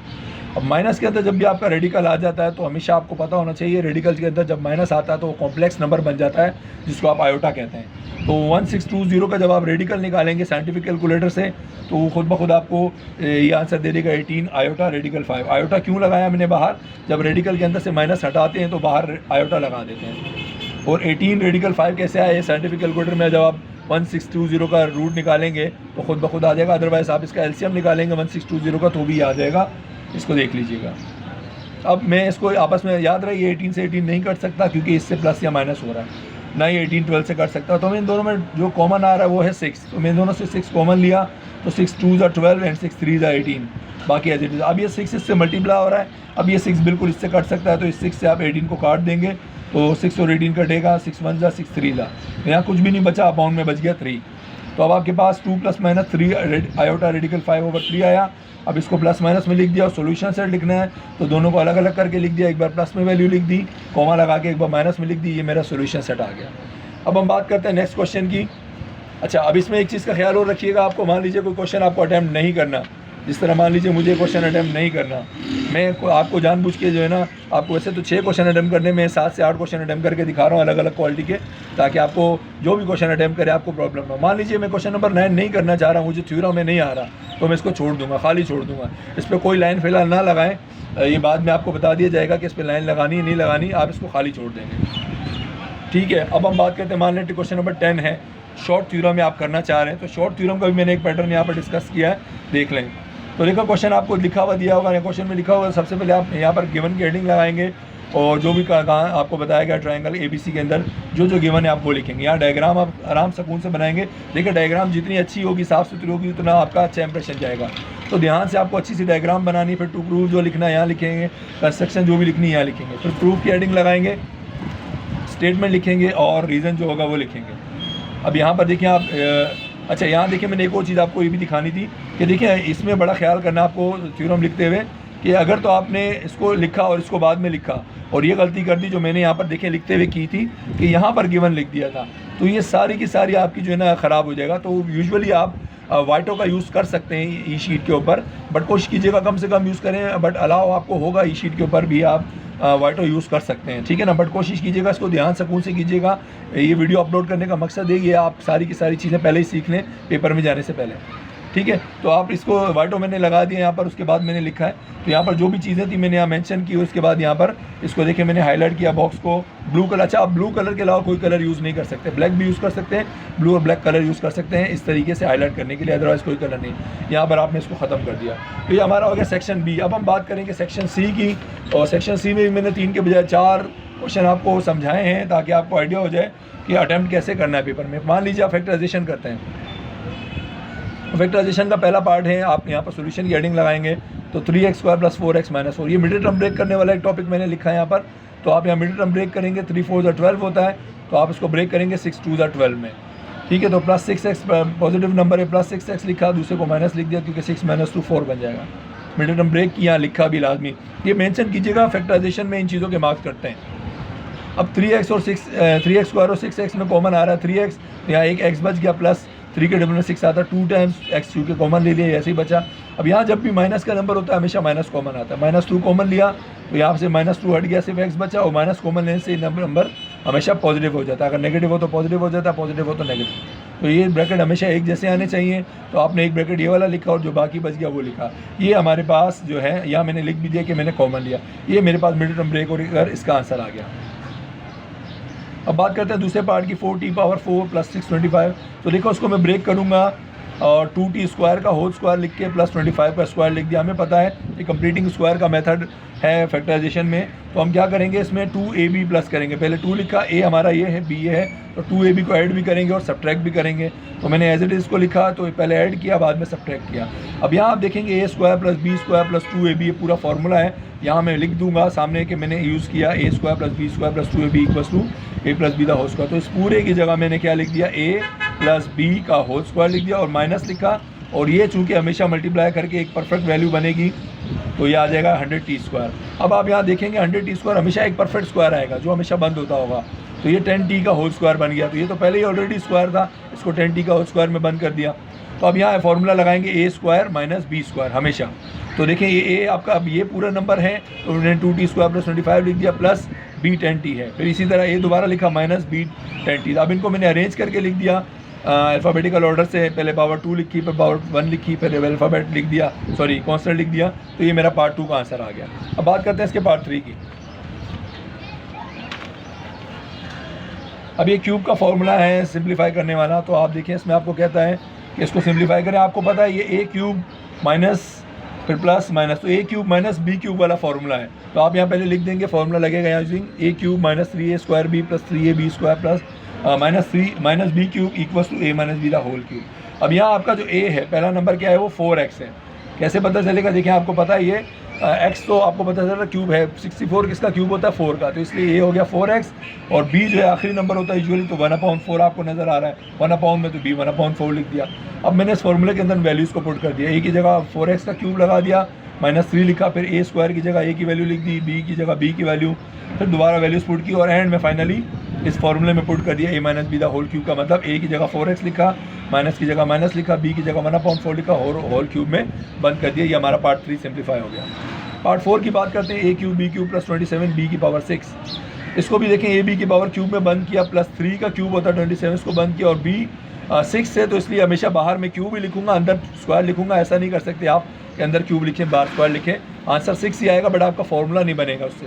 अब माइनस के अंदर जब भी आपका रेडिकल आ जाता है तो हमेशा आपको पता होना चाहिए रेडिकल के अंदर जब माइनस आता है तो वो कॉम्प्लेक्स नंबर बन जाता है जिसको आप आयोटा कहते हैं। तो 1620 का जब आप रेडिकल निकालेंगे साइंटिफिक कैलकुलेटर से तो वो खुद ब खुद आपको ये आंसर दे देगा 18 आयोटा रेडिकल 5। आयोटा क्यों लगाया मैंने बाहर, जब रेडिकल के अंदर से माइनस हटाते हैं तो बाहर आयोटा लगा देते हैं। और 18 रेडिकल 5 कैसे आया, साइंटिफिक कैलकुलेटर में जब आप 1620 का रूट निकालेंगे तो खुद ब खुद आ जाएगा, अदरवाइज आप इसका एलसीएम निकालेंगे 1620 का तो भी आ जाएगा। इसको देख लीजिएगा। अब मैं इसको आपस में याद रहे ये 18 से 18 नहीं कट सकता क्योंकि इससे प्लस या माइनस हो रहा है, ना ही 18 12 से कट सकता। तो मैं इन दोनों में जो कॉमन आ रहा है वो है 6, तो मैं दोनों से 6 कॉमन लिया तो 6 2 ज़ा 12 एंड 6 3 ज़ा 18। बाकी एज इट इज़। अब ये 6 इससे मल्टीप्लाई हो रहा है, अब ये 6 बिल्कुल इससे कट सकता है, तो इस 6 से आप 18 को काट देंगे तो 6 और 18 कटेगा, 6 1 जा 6 3 ला, तो यहाँ कुछ भी नहीं बचा, अमाउंट में बच गया 3। तो अब आपके पास 2 + -3 आयोटा रेडिकल 5/3 आया। अब इसको प्लस माइनस में लिख दिया और सोल्यूशन सेट लिखना है तो दोनों को अलग अलग करके लिख दिया, एक बार प्लस में वैल्यू लिख दी, कॉमा लगा के एक बार माइनस में लिख दी, ये मेरा सोल्यूशन सेट आ गया। अब हम बात करते हैं नेक्स्ट क्वेश्चन की। अच्छा, अब इसमें एक चीज़ का ख्याल और रखिएगा, आपको मान लीजिए कोई क्वेश्चन आपको अटैम्प्ट नहीं करना, जिस तरह मान लीजिए मुझे क्वेश्चन अटैम्प्ट नहीं करना, मैं आपको जानबूझ के जो है ना, आपको वैसे तो 6 क्वेश्चन अटैम्प्ट करने में 7 से 8 क्वेश्चन अटैम्प्ट करके दिखा रहा हूँ अलग अलग क्वालिटी के, ताकि आपको जो भी क्वेश्चन अटैम्प्ट करे आपको प्रॉब्लम ना हो। मान लीजिए मैं क्वेश्चन नंबर 9 नहीं करना चाह रहा हूँ, मुझे थ्योरम में नहीं आ रहा, तो मैं इसको छोड़ दूँगा, खाली छोड़ दूँगा, इस पर कोई लाइन फिलहाल ना लगाएं, ये बाद में आपको बता दिया जाएगा कि इस पर लाइन लगानी है नहीं लगानी, आप इसको खाली छोड़ देंगे, ठीक है। अब हम बात करते हैं, मान लेते क्वेश्चन नंबर 10 है, शॉर्ट थ्योरम में आप करना चाह रहे हैं, तो शॉर्ट थ्योरम का भी मैंने एक पैटर्न यहाँ पर डिस्कस किया है, देख लें। तो देखो क्वेश्चन आपको लिखा हुआ दिया होगा, क्वेश्चन में लिखा होगा, सबसे पहले आप यहाँ पर गिवन की हेडिंग लगाएंगे और जो भी कहाँ आपको बताया गया ट्रायंगल ABC के अंदर जो जो गिवन है आप वो लिखेंगे। यहाँ डायग्राम आप आराम सुकून से बनाएंगे, देखिए डायग्राम जितनी अच्छी होगी, साफ़ सुथरी होगी, उतना आपका अच्छा इंप्रेशन जाएगा। तो ध्यान से आपको अच्छी सी डायग्राम बनानी, फिर टू प्रूफ जो लिखना है यहाँ लिखेंगे, कंस्ट्रक्शन जो भी लिखनी है यहाँ लिखेंगे, फिर प्रूफ की हेडिंग लगाएंगे, स्टेटमेंट लिखेंगे और रीज़न जो होगा वो लिखेंगे। अब यहाँ पर देखिए आप अच्छा, यहाँ देखिए मैंने एक और चीज़ आपको ये भी दिखानी थी कि देखिए इसमें बड़ा ख्याल करना आपको थ्योरम लिखते हुए कि अगर तो आपने इसको लिखा और इसको बाद में लिखा और ये गलती कर दी जो मैंने यहाँ पर देखिए लिखते हुए की थी कि यहाँ पर गिवन लिख दिया था, तो ये सारी की सारी आपकी जो है ना ख़राब हो जाएगा। तो यूजुअली आप वाइटो का यूज़ कर सकते हैं ई शीट के ऊपर, बट कोशिश कीजिएगा कम से कम यूज़ करें, बट अलाउ आपको होगा ई शीट के ऊपर भी आप वाइटो यूज़ कर सकते हैं, ठीक है ना, बट कोशिश कीजिएगा इसको ध्यान सुकून से कीजिएगा। ये वीडियो अपलोड करने का मकसद है ये आप सारी की सारी चीज़ें पहले ही सीख लें पेपर में जाने से पहले, ठीक है। तो आप इसको वाइटो मैंने लगा दिया यहाँ पर, उसके बाद मैंने लिखा है, तो यहाँ पर जो भी चीज़ें थी मैंने यहाँ मेंशन की, उसके बाद यहाँ पर इसको देखिए मैंने हाईलाइट किया बॉक्स को ब्लू कलर। अच्छा, आप ब्लू कलर के अलावा कोई कलर यूज़ नहीं कर सकते, ब्लैक भी यूज़ कर सकते हैं, ब्लू और ब्लैक कलर यूज़ कर सकते हैं इस तरीके से हाईलाइट करने के लिए, अदरवाइज़ कोई कलर नहीं। यहाँ पर आपने इसको ख़त्म कर दिया, तो ये हमारा हो गया सेक्शन बी। अब हम बात करेंगे सेक्शन सी की, और सेक्शन सी में भी मैंने 3 के बजाय 4 क्वेश्चन आपको समझाए हैं ताकि आपको आइडिया हो जाए कि अटैम्प्ट कैसे करना है पेपर में। मान लीजिए आप फैक्टराइजेशन करते हैं, फैक्टराइजेशन का पहला पार्ट है, आप यहाँ पर सोल्यूशन की हेडिंग लगाएंगे तो 3x² + 4x - 4, ये मिडिल टर्म ब्रेक करने वाला एक टॉपिक मैंने लिखा है यहाँ पर। तो आप यहाँ मिडिल टर्म ब्रेक करेंगे, 3 4 = 12 होता है, तो आप इसको ब्रेक करेंगे 6 2 = 12 में, ठीक है। तो +6x पॉजिटिव नंबर है, +6x लिखा, दूसरे को माइनस लिख दिया क्योंकि 6 - 2 4 बन जाएगा। मिडिल टर्म ब्रेक की यहाँ लिखा भी लाजमी, ये मेंशन कीजिएगा, फैक्टराइजेशन में इन चीज़ों के मार्क्स करते हैं। अब 3x और 3x² और 6x में कॉमन आ रहा है 3x, तो यहाँ एक x बच गया, प्लस 3 के डबल में 6 आता है, 2 टाइम्स x क्योंकि कॉमन ले लिया, ऐसे ही बचा। अब यहाँ जब भी माइनस का नंबर होता है हमेशा माइनस कॉमन आता है, -2 कॉमन लिया तो यहाँ से -2 हट गया, सिर्फ x बचा, और माइनस कॉमन लेने से नंबर हमेशा पॉजिटिव हो जाता है, अगर नेगेटिव हो तो पॉजिटिव हो जाता है, पॉजिटिव हो तो नेगेटिव। तो ये ब्रैकेट हमेशा एक जैसे आने चाहिए, तो आपने एक ब्रैकेट ये वाला लिखा और जो बाकी बच गया वो लिखा। ये हमारे पास जो है यहाँ मैंने लिख भी दिया कि मैंने कॉमन लिया, ये मेरे पास मिडिल टर्म ब्रेक और इसका आंसर आ गया। अब बात करते हैं दूसरे पार्ट की, 4t⁴ + 625। तो देखो उसको मैं ब्रेक करूँगा और 2t² का होल स्क्वायर लिख के प्लस 25 का स्क्वायर लिख दिया। हमें पता है कि कंप्लीटिंग स्क्वायर का मेथड है फैक्टराइजेशन में, तो हम क्या करेंगे इसमें 2ab प्लस करेंगे, पहले 2 लिखा, a हमारा ये है, b ये है, तो 2ab को ऐड भी करेंगे और सब्ट्रैक्ट भी करेंगे। तो मैंने एज इट इज़ को लिखा, तो पहले ऐड किया बाद में सब्ट्रैक्ट किया। अब यहाँ आप देखेंगे a² + b² + 2ab, ये पूरा फार्मूला है, यहाँ मैं लिख दूंगा सामने कि मैंने यूज़ किया a² + b² + 2ab = a + b का होल स्क्वायर। तो इस पूरे की जगह मैंने क्या लिख दिया, a + b का होल स्क्वायर लिख दिया और माइनस लिखा, और ये चूँकि हमेशा मल्टीप्लाई करके एक परफेक्ट वैल्यू बनेगी तो ये आ जाएगा 100t²। अब आप यहाँ देखेंगे 100t² हमेशा एक परफेक्ट स्क्वायर आएगा जो हमेशा बंद होता होगा, तो ये 10t का होल स्क्वायर बन गया। तो ये तो पहले ही ऑलरेडी स्क्वायर था, इसको 10t का होल स्क्वायर में बंद कर दिया। तो अब यहाँ फॉर्मूला लगाएंगे a² - b² हमेशा। तो देखिए ये आपका अब ये पूरा नंबर है, तो मैंने 2t² + 25 लिख दिया, प्लस b 10t है, फिर इसी तरह ये दोबारा लिखा -b 10t। अब इनको मैंने अरेंज करके लिख दिया अल्फ़ाबेटिकल ऑर्डर से, पहले पावर 2 लिखी, फिर पावर 1 लिखी, फिर अल्फ़ाबेट लिख दिया, सॉरी कॉन्स्टेंट लिख दिया। तो ये मेरा पार्ट 2 का आंसर आ गया। अब बात करते हैं इसके पार्ट 3 की। अब ये क्यूब का फॉर्मूला है सिंप्लीफाई करने वाला, तो आप देखिए इसमें आपको कहता है कि इसको सिंप्लीफाई करें। आपको पता है ये a³ माइनस फिर प्लस माइनस, तो a³ - b³ वाला फार्मूला है। तो आप यहाँ पहले लिख देंगे, फार्मूला लगेगा यहाँ using a³ - 3a² + 3ab² plus -b³ = a - b का होल क्यूब। अब यहाँ आपका जो a है, पहला नंबर क्या है वो 4x है, कैसे पता चलेगा? देखिए आपको पता है ये x तो आपको पता चल रहा है क्यूब है, 64 किसका क्यूब होता है? 4 का, तो इसलिए ये हो गया 4x, और b जो है आखिरी नंबर होता है यूजुअली, तो 1/4 आपको नज़र आ रहा है 1/, में तो b 1/4 लिख दिया। अब मैंने इस फॉर्मूले के अंदर वैल्यूज़ को पुट कर दिया, a की जगह 4x का क्यूब लगा दिया, -3 लिखा, फिर a स्क्वायर की जगह a की वैल्यू लिख दी, b की जगह b की वैल्यू, फिर दोबारा वैल्यूज़ पुट की, और एंड में फाइनली इस फॉर्मूले में पुट कर दिया a - b the whole cube का मतलब a की जगह 4x लिखा, माइनस की जगह माइनस लिखा, b की जगह 1/4 लिखा, होल क्यूब में बंद कर दिया। ये हमारा पार्ट 3 सिंप्लीफाई हो गया। पार्ट 4 की बात करते हैं, a cube b cube plus 27 b की पावर 6। इसको भी देखें, a b की पावर क्यूब में बंद किया, प्लस 3 का क्यूब होता है 27, इसको बंद किया, और b 6 से, तो इसलिए हमेशा बाहर में क्यूब ही लिखूंगा, अंदर स्क्वायर लिखूंगा। ऐसा नहीं कर सकते आप कि अंदर क्यूब लिखें बाहर स्क्वायर लिखें, आंसर 6 ही आएगा, बट आपका फॉर्मूला नहीं बनेगा उससे।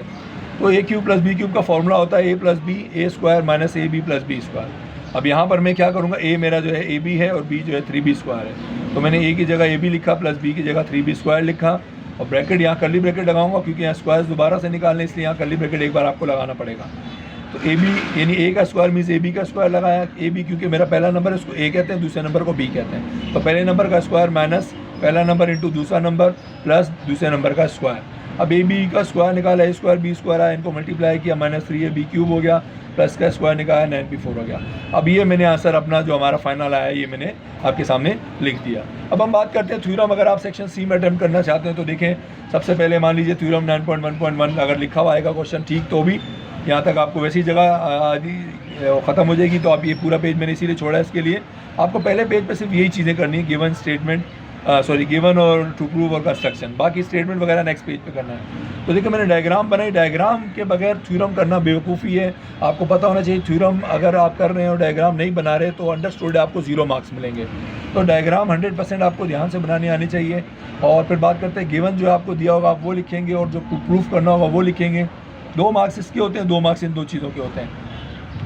तो a cube plus b cube का फॉर्मूला होता है a plus b a square minus ab plus b square. अब यहाँ पर मैं क्या करूँगा, a मेरा जो है ab है और b जो है 3b स्क्वायर है, तो मैंने a की जगह ab लिखा प्लस b की जगह 3b स्क्वायर लिखा, और ब्रैकेट यहाँ कर्ली ब्रैकेट लगाऊंगा क्योंकि यहाँ स्क्वायर दोबारा से निकालने, इसलिए यहाँ कर्ली ब्रैकेट एक बार आपको लगाना पड़ेगा। तो ab यानी a का स्क्वायर मीन्स ab का स्क्वायर लगाया, ab क्योंकि मेरा पहला नंबर है उसको a कहते हैं, दूसरे नंबर को b कहते हैं, तो पहले नंबर का स्क्वायर माइनस पहला नंबर इंटू दूसरा नंबर प्लस दूसरे नंबर का स्क्वायर। अब ab का स्क्वायर निकाला, a स्क्वायर b स्क्वायर आया, इनको मल्टीप्लाई किया, -3ab क्यूब हो गया, प्लस का स्क्वायर निकाला 9b4 हो गया। अब ये मैंने आंसर अपना जो हमारा फाइनल आया ये मैंने आपके सामने लिख दिया। अब हम बात करते हैं थ्योरम। अगर आप सेक्शन सी में अटेम्प्ट करना चाहते हैं तो देखें, सबसे पहले मान लीजिए थ्योरम 9.1.1 अगर लिखा हुआ आएगा क्वेश्चन, ठीक, तो भी यहाँ तक आपको वैसी जगह आदि ख़त्म हो जाएगी, तो आप ये पूरा पेज मैंने इसीलिए छोड़ा है इसके लिए। आपको पहले पेज पे सिर्फ यही चीज़ें करनी है, गिवन स्टेटमेंट गिवन और टू प्रूव और कंस्ट्रक्शन, बाकी स्टेटमेंट वगैरह नेक्स्ट पेज पे करना है। तो देखिए मैंने डायग्राम बनाई, डायग्राम के बगैर थ्योरम करना बेवकूफ़ी है। आपको पता होना चाहिए थ्योरम अगर आप कर रहे हैं और डायग्राम नहीं बना रहे तो अंडरस्टूड आपको 0 मार्क्स मिलेंगे। तो डायग्राम 100% आपको ध्यान से बनानी आनी चाहिए। और फिर बात करते हैं गिवन जो आपको दिया होगा आप वो लिखेंगे, और जो प्रूफ करना होगा वो लिखेंगे। 2 मार्क्स इसके होते हैं, 2 मार्क्स इन 2 चीज़ों के होते हैं,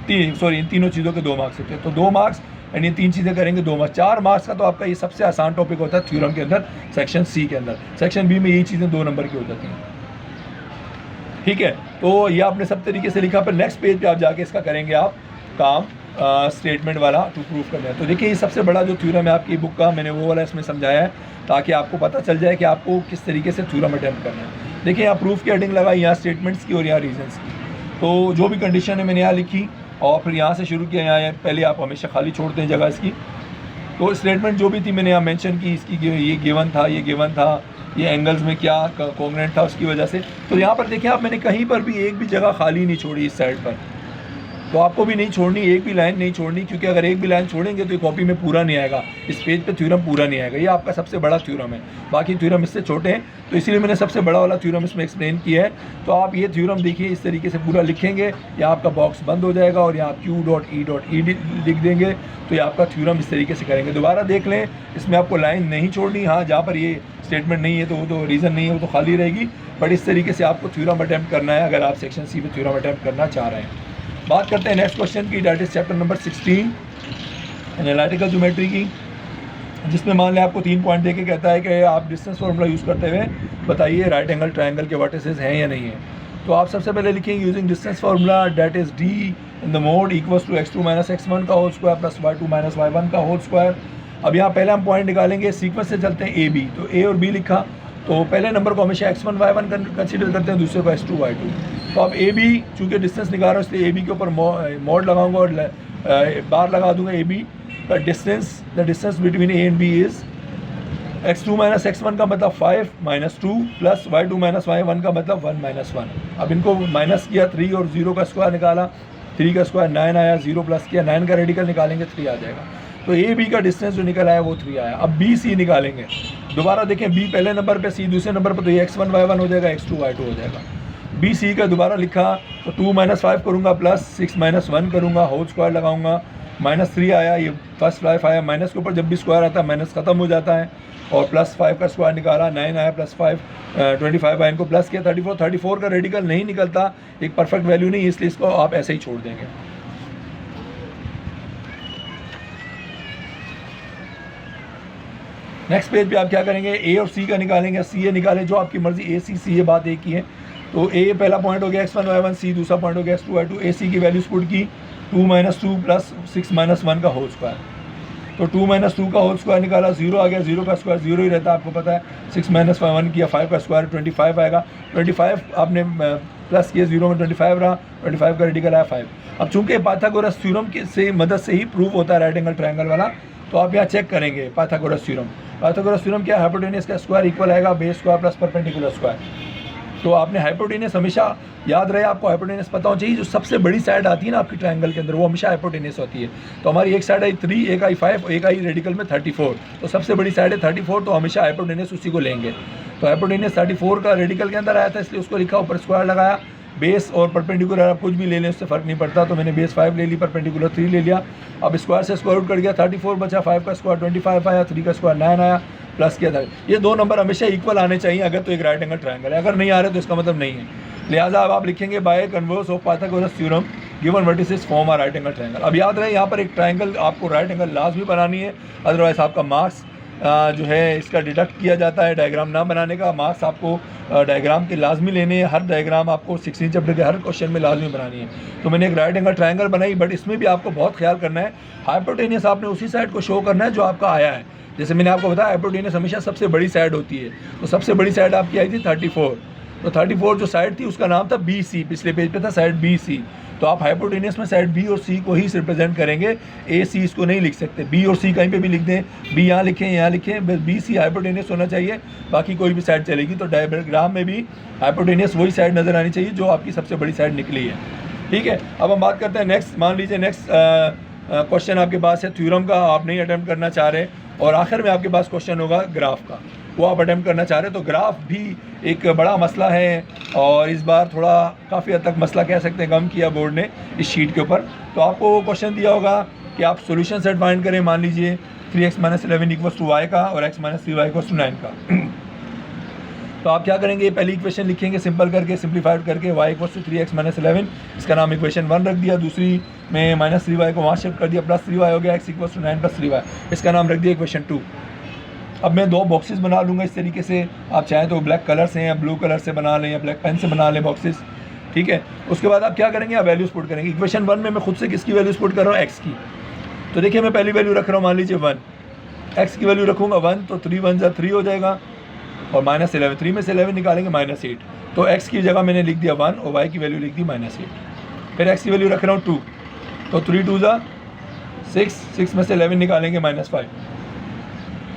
इन तीनों चीज़ों के 2 मार्क्स होते हैं। तो 2 मार्क्स एंड ये 3 चीज़ें करेंगे 2 मार्क्स। 4 मार्क्स का तो आपका ये सबसे आसान टॉपिक होता है थ्योरम के अंदर, सेक्शन सी के अंदर। सेक्शन बी में यही चीज़ें 2 नंबर की हो जाती हैं, ठीक है। तो ये आपने सब तरीके से लिखा, पर नेक्स्ट पेज पे आप जाके इसका करेंगे आप काम, स्टेटमेंट वाला टू प्रूफ करना है। तो देखिए ये सबसे बड़ा जो थ्योरम है आपकी बुक का, मैंने वो वाला इसमें समझाया है ताकि आपको पता चल जाए कि आपको किस तरीके से थ्योरम अटेम्प्ट करना है। देखिए यहाँ प्रूफ की हेडिंग लगाई, यहाँ स्टेटमेंट्स की और यहाँ रीजन्स की। तो जो भी कंडीशन है मैंने यहाँ लिखी और फिर यहाँ से शुरू किया। यहाँ पहले आप हमेशा खाली छोड़ते हैं जगह इसकी। तो स्टेटमेंट जो भी थी मैंने यहाँ मेंशन की, इसकी ये गिवन था, ये गिवन था, ये एंगल्स में क्या कॉन्ग्रुएंट था उसकी वजह से। तो यहाँ पर देखिए आप, मैंने कहीं पर भी एक भी जगह खाली नहीं छोड़ी इस साइड पर, तो आपको भी नहीं छोड़नी, एक भी लाइन नहीं छोड़नी, क्योंकि अगर एक भी लाइन छोड़ेंगे तो ये कॉपी में पूरा नहीं आएगा, इस पेज पे थ्योरम पूरा नहीं आएगा। ये आपका सबसे बड़ा थ्योरम है, बाकी थ्योरम इससे छोटे हैं, तो इसीलिए मैंने सबसे बड़ा वाला थ्योरम इसमें एक्सप्लेन किया है। तो आप ये थ्योरम देखिए इस तरीके से पूरा लिखेंगे, या आपका बॉक्स बंद हो जाएगा और यहाँ Q.E.E लिख देंगे, तो ये आपका थ्योरम इस तरीके से करेंगे। दोबारा देख लें, इसमें आपको लाइन नहीं छोड़नी। हाँ, जहाँ पर ये स्टेटमेंट नहीं है तो वो तो रीज़न नहीं है, वो तो खाली रहेगी, बट इस तरीके से आपको थ्योरम अटैम्प्ट करना है अगर आप सेक्शन सी में थ्योरम अटैम्प्ट करना चाह रहे हैं। बात करते हैं नेक्स्ट क्वेश्चन की, that is chapter number 16 analytical geometry की, जिसमें मान लें आपको 3 पॉइंट देके कहता है कि आप डिस्टेंस फार्मूला यूज़ करते हुए बताइए राइट एंगल ट्रायंगल के वर्टिसेस हैं या नहीं है। तो आप सबसे पहले लिखेंगे using distance formula, that is D in the mod equals to x2 - x1 का whole square plus y2 - y1 का होल स्क्वायर। अब यहाँ पहले हम पॉइंट निकालेंगे, सीक्वेंस से चलते हैं a b, तो a और b लिखा, तो पहले नंबर को हमेशा x1 y1 कंसीडर करते हैं, दूसरे को x2 y2। तो अब ए बी चूँकि डिस्टेंस निकाल रहा हूँ इसलिए ए बी के ऊपर मोड लगाऊंगा और बार लगा दूंगा। A B the distance between A and B is x2 - x1 का मतलब 5 - 2 प्लस y2 - y1 का मतलब 1 - 1। अब इनको माइनस किया, 3 और 0 का स्क्वायर निकाला, 3 का स्क्वायर 9 आया, 0 प्लस किया, 9 का रेडिकल निकालेंगे 3 आ जाएगा। तो ए बी का डिस्टेंस जो निकल आया वो 3 आया। अब बी सी निकालेंगे, दोबारा देखें, बी पहले नंबर पे, सी दूसरे नंबर पर, तो ये x1 y1 हो जाएगा, x2 y2 हो जाएगा। बी सी का दोबारा लिखा, तो 2 - 5 करूँगा प्लस 6 - 1 करूँगा, होल स्क्वायर लगाऊंगा, -3 आया, ये फर्स्ट 5 आया, माइनस के ऊपर जब भी स्क्वायर आता है माइनस खत्म हो जाता है, और प्लस 5 का स्क्वायर निकाला, 9 आया, प्लस 5 25 आया, इनको प्लस किया, 34 का रेडिकल नहीं निकलता, एक परफेक्ट वैल्यू नहीं, इसलिए इसको आप ऐसे ही छोड़ देंगे। नेक्स्ट पेज पे आप क्या करेंगे, ए और सी का निकालेंगे, सी ए निकालें, जो आपकी मर्जी, ए सी सी ए बात एक ही है। तो ए पहला पॉइंट हो गया x1 y1, सी दूसरा पॉइंट हो गया x2 y2। ए सी की वैल्यूज पुट की, 2 - 2 प्लस 6 - 1 का होल स्क्वायर। तो 2 - 2 का होल स्क्वायर निकाला, 0 आ गया, 0 का स्क्वायर 0 ही रहता है, आपको पता है। 6 - 1 किया, 5 का स्क्वायर 25 आएगा। 25 आपने प्लस किया, 0 में 25 रहा, 25 का रेडिकल आया 5। अब चूंकि पाइथागोरस थ्योरम की से मदद से ही प्रूव होता है राइट एंगल ट्रायंगल वाला, तो आप यहाँ चेक करेंगे पाइथागोरस थ्योरम। पाइथागोरस थ्योरम क्या है? हाइपोटेनियस का स्क्वायर इक्वल आएगा base square plus perpendicular square. तो आपने हाइपोटेनियस हमेशा याद रहे, आपको हाइपोटेनियस पता होना चाहिए। जो सबसे बड़ी साइड आती है ना आपकी ट्रायंगल के अंदर, वो हमेशा हाइपोटेनियस होती है। तो हमारी एक साइड आई 3, एक आई 5, एक आई रेडिकल में 34, तो सबसे बड़ी साइड है 34, तो हमेशा हाइपोटेनियस उसी को लेंगे। तो हाइपोटेनियस 34 का रेडिकल के अंदर आया था, इसलिए उसको लिखा, ऊपर स्क्वायर लगाया। बेस और परपेंडिकुलर आप कुछ भी ले लें, उससे फ़र्क नहीं पड़ता। तो मैंने बेस 5 ले ली, परपेंडिकुलर 3 ले लिया। अब स्क्वायर से स्क्वायर रूट कट गया, 34 बचा, 5 का स्क्वायर 25 आया, 3 का स्क्वायर 9 आया, प्लस किया था। ये दो नंबर हमेशा इक्वल आने चाहिए अगर तो एक राइट एंगल ट्रायंगल है। अगर नहीं आ रहे तो इसका मतलब नहीं है। लिहाजा अब आप लिखेंगे by converse of Pythagoras theorem given vertices form a right angle triangle. अब याद रहे यहाँ पर एक ट्रायंगल आपको राइट एंगल लाजमी बनानी है, अदरवाइज आपका मार्क्स जो है इसका डिडक्ट किया जाता है डायग्राम ना बनाने का। मार्क्स आपको डायग्राम के लाजमी लेने हैं, हर डायग्राम आपको 16 चैप्टर के हर क्वेश्चन में लाजमी बनानी है। तो मैंने एक राइट एंगल ट्रायंगल बनाई, बट इसमें भी आपको बहुत ख्याल करना है, हाइपोटेनियस आपने उसी साइड को शो करना है जो आपका आया है। जैसे मैंने आपको बताया हाइपोटेनियस हमेशा सबसे बड़ी साइड होती है, तो सबसे बड़ी साइड आपकी आई थी 34, तो 34 जो साइड थी उसका नाम था BC, पिछले पेज पे था साइड BC। तो आप हाइपोटेनियस में साइड B और C को ही रिप्रेजेंट करेंगे, AC इसको नहीं लिख सकते। B और C कहीं पे भी लिख दें, B यहाँ लिखें, यहाँ लिखें, बस BC हाइपोटेनियस होना चाहिए, बाकी कोई भी साइड चलेगी। तो डायग्राम में भी हाइपोटेनियस वही साइड नज़र आनी चाहिए जो आपकी सबसे बड़ी साइड निकली है। ठीक है, अब हम बात करते हैं नेक्स्ट। मान लीजिए नेक्स्ट क्वेश्चन आपके पास है थ्योरम का, आप नहीं अटैम्प्ट करना चाह रहे, और आखिर में आपके पास क्वेश्चन होगा ग्राफ का, वो आप अटैम्प्ट करना चाह रहे। तो ग्राफ भी एक बड़ा मसला है, और इस बार थोड़ा काफ़ी हद तक मसला कह सकते हैं कम किया बोर्ड ने इस शीट के ऊपर। तो आपको क्वेश्चन दिया होगा कि आप सोल्यूशन सेट फाइंड करें। मान लीजिए 3x - 11 = y का और x - 3y = 9 का। तो आप क्या करेंगे, पहली इक्वेशन लिखेंगे सिंपल करके, सिंप्लीफाइड करके, y = 3x - 11, इसका नाम इक्वेशन 1 रख दिया। दूसरी में -3y को वहाँ शिफ्ट कर दिया, +3y हो गया, x = 9 + 3y, इसका नाम रख दिया इक्वेशन 2। अब मैं दो बॉक्सेस बना लूँगा इस तरीके से, आप चाहें तो ब्लैक कलर से या ब्लू कलर से बना लें या ब्लैक पेन से बना लें बॉक्सेस। ठीक है, उसके बाद आप क्या करेंगे, आप वैल्यूज़ पुट करेंगे। इक्वेशन 1 में मैं खुद से किसकी वैल्यूज़ पुट कर रहा हूँ, x की। तो देखिए मैं पहली वैल्यू रख रहा हूँ, मान लीजिए 1, x की वैल्यू रखूँगा 1, तो 3 × 1 = 3 हो जाएगा, और -11, 3 में से 11 निकालेंगे -8, तो x की जगह मैंने लिख दिया 1 और y की वैल्यू लिख दी -8। फिर x की वैल्यू रख रहा हूँ 2, तो 3 × 2 = 6, 6 में से 11 निकालेंगे -5,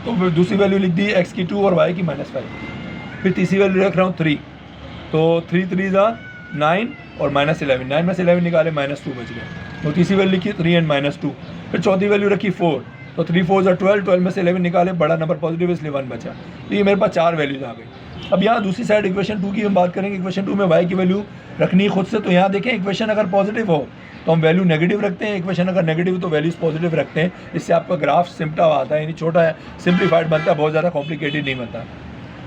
तो फिर दूसरी वैल्यू लिख दी x की 2 और y की -5। फिर तीसरी वैल्यू रख रहा हूँ 3, तो 3 × 3 = 9 और -11, 9 में से 11 निकाले -2 बच गए, तो तीसरी वैल्यू लिखी 3 and -2। फिर चौथी वैल्यू रखी 4, तो 3 × 4 = 12, 12 में से 11 निकाले, बड़ा नंबर पॉजिटिव इसलिए 1 बचा। तो ये मेरे पास 4 वैल्यूज आ गई। अब यहाँ दूसरी साइड इक्वेशन 2 की हम बात करेंगे। इक्वेशन 2 में y की वैल्यू रखनी है खुद से, तो यहाँ देखें इक्वेशन अगर पॉजिटिव हो तो हम वैल्यू नेगेटिव रखते हैं, इक्वेशन अगर नेगेटिव तो वैल्यूज पॉजिटिव रखते हैं। इससे आपका ग्राफ सिम्पटा आता है, यानी छोटा है, सिंप्लीफाइड बनता है, बहुत ज़्यादा कॉम्प्लिकेटेड नहीं बनता।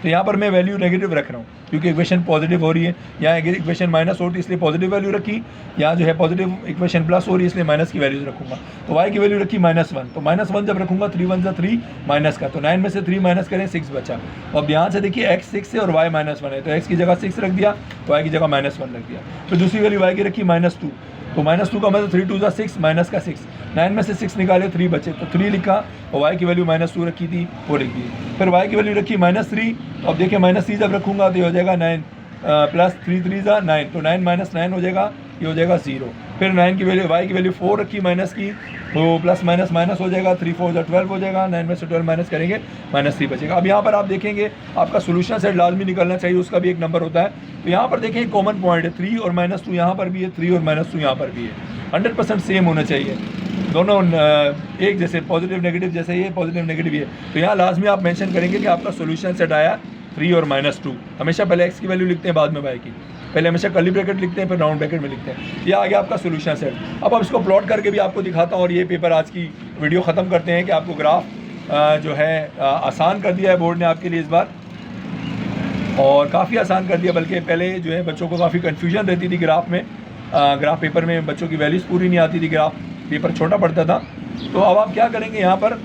तो यहाँ पर मैं वैल्यू नेगेटिव रख रहा हूँ क्योंकि इक्वेशन पॉजिटिव हो रही है। यहाँ इक्वेशन माइनस हो रही है इसलिए पॉजिटिव वैल्यू रखी, यहाँ जो है पॉजिटिव इक्वेशन प्लस हो रही है इसलिए माइनस की वैल्यूज रखूँगा। तो y की वैल्यू रखी -1, तो -1 जब रखूँगा 3 × 1 = 3 माइनस का, तो 9 में से 3 माइनस करें 6 बचा। अब यहाँ से देखिए x 6 है और y -1 है, तो x की जगह 6 रख दिया, तो y की जगह -1 रख दिया। फिर दूसरी वैल्यू y की रखी -2, तो -2 का मतलब 3 × 2 = 6, माइनस का 6, 9 में से 6 निकाले 3 बचे, तो 3 लिखा, और y की वैल्यू -2 रखी थी वो लिख दी। फिर y की वैल्यू रखी -3, तो अब देखिए -3 जब रखूँगा तो ये हो जाएगा 9 + 3 × 3 = 9, तो 9 - 9 हो जाएगा, ये हो जाएगा 0। फिर 9 की वैल्यू y की वैल्यू 4 रखी माइनस की, तो प्लस माइनस माइनस हो जाएगा, 3 × 4 = 12 हो जाएगा, 9 में से 12 माइनस करेंगे -3 बचेगा। अब यहाँ पर आप देखेंगे आपका सोल्यूशन सेट लाजमी निकलना चाहिए, उसका भी एक नंबर होता है। तो यहाँ पर देखें कॉमन पॉइंट है, 3 और -2 यहाँ पर भी है, 3 और -2 यहाँ पर भी है, 100% सेम होना चाहिए, दोनों एक जैसे, पॉजिटिव नेगेटिव जैसे ये पॉजिटिव नेगेटिव ये। तो यहाँ लाजमी आप मेंशन करेंगे कि आपका सोल्यूशन सेट आया 3 और -2। हमेशा पहले x की वैल्यू लिखते हैं बाद में y की, पहले हमेशा कर्ली ब्रैकेट लिखते हैं फिर राउंड ब्रैकेट में लिखते हैं। ये आ गया आपका सोल्यूशन सेट। अब इसको प्लॉट करके भी आपको दिखाता हूँ और ये पेपर आज की वीडियो ख़त्म करते हैं कि आपको ग्राफ जो है आसान कर दिया है बोर्ड ने आपके लिए इस बार, और काफ़ी आसान कर दिया। बल्कि पहले जो है बच्चों को काफ़ी कन्फ्यूजन रहती थी ग्राफ में, ग्राफ पेपर में बच्चों की वैल्यूज़ पूरी नहीं आती थी, ग्राफ पेपर छोटा पड़ता था। तो अब आप क्या करेंगे, यहाँ पर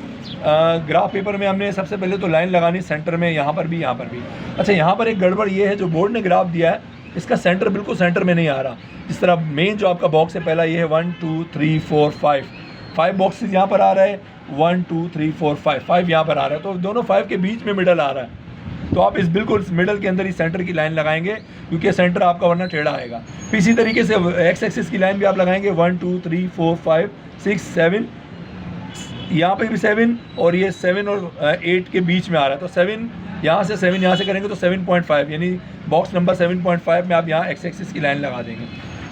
ग्राफ पेपर में हमने सबसे पहले तो लाइन लगानी सेंटर में, यहाँ पर भी यहाँ पर भी। अच्छा, यहाँ पर एक गड़बड़ ये है, जो बोर्ड ने ग्राफ दिया है इसका सेंटर बिल्कुल सेंटर में नहीं आ रहा। इस तरह मेन जो आपका बॉक्स है पहला ये है 1 2 3 4 5 बॉक्सेस यहाँ पर आ रहा है, 1 2 3 4 5, 5 यहाँ पर आ रहा है, तो दोनों 5 के बीच में मिडल आ रहा है, तो आप इस बिल्कुल मिडल के अंदर ही सेंटर की लाइन लगाएंगे, क्योंकि सेंटर आपका वरना टेढ़ा आएगा। फिर इसी तरीके से एक्स एक्सिस की लाइन भी आप लगाएंगे 1 2 3 4 5 6 7, यहाँ पे भी 7 और ये 7 और 8 के बीच में आ रहा है, तो 7 यहाँ से 7 यहाँ से करेंगे तो 7.5, यानी बॉक्स नंबर 7.5 में आप यहाँ एक्स एक्सिस की लाइन लगा देंगे।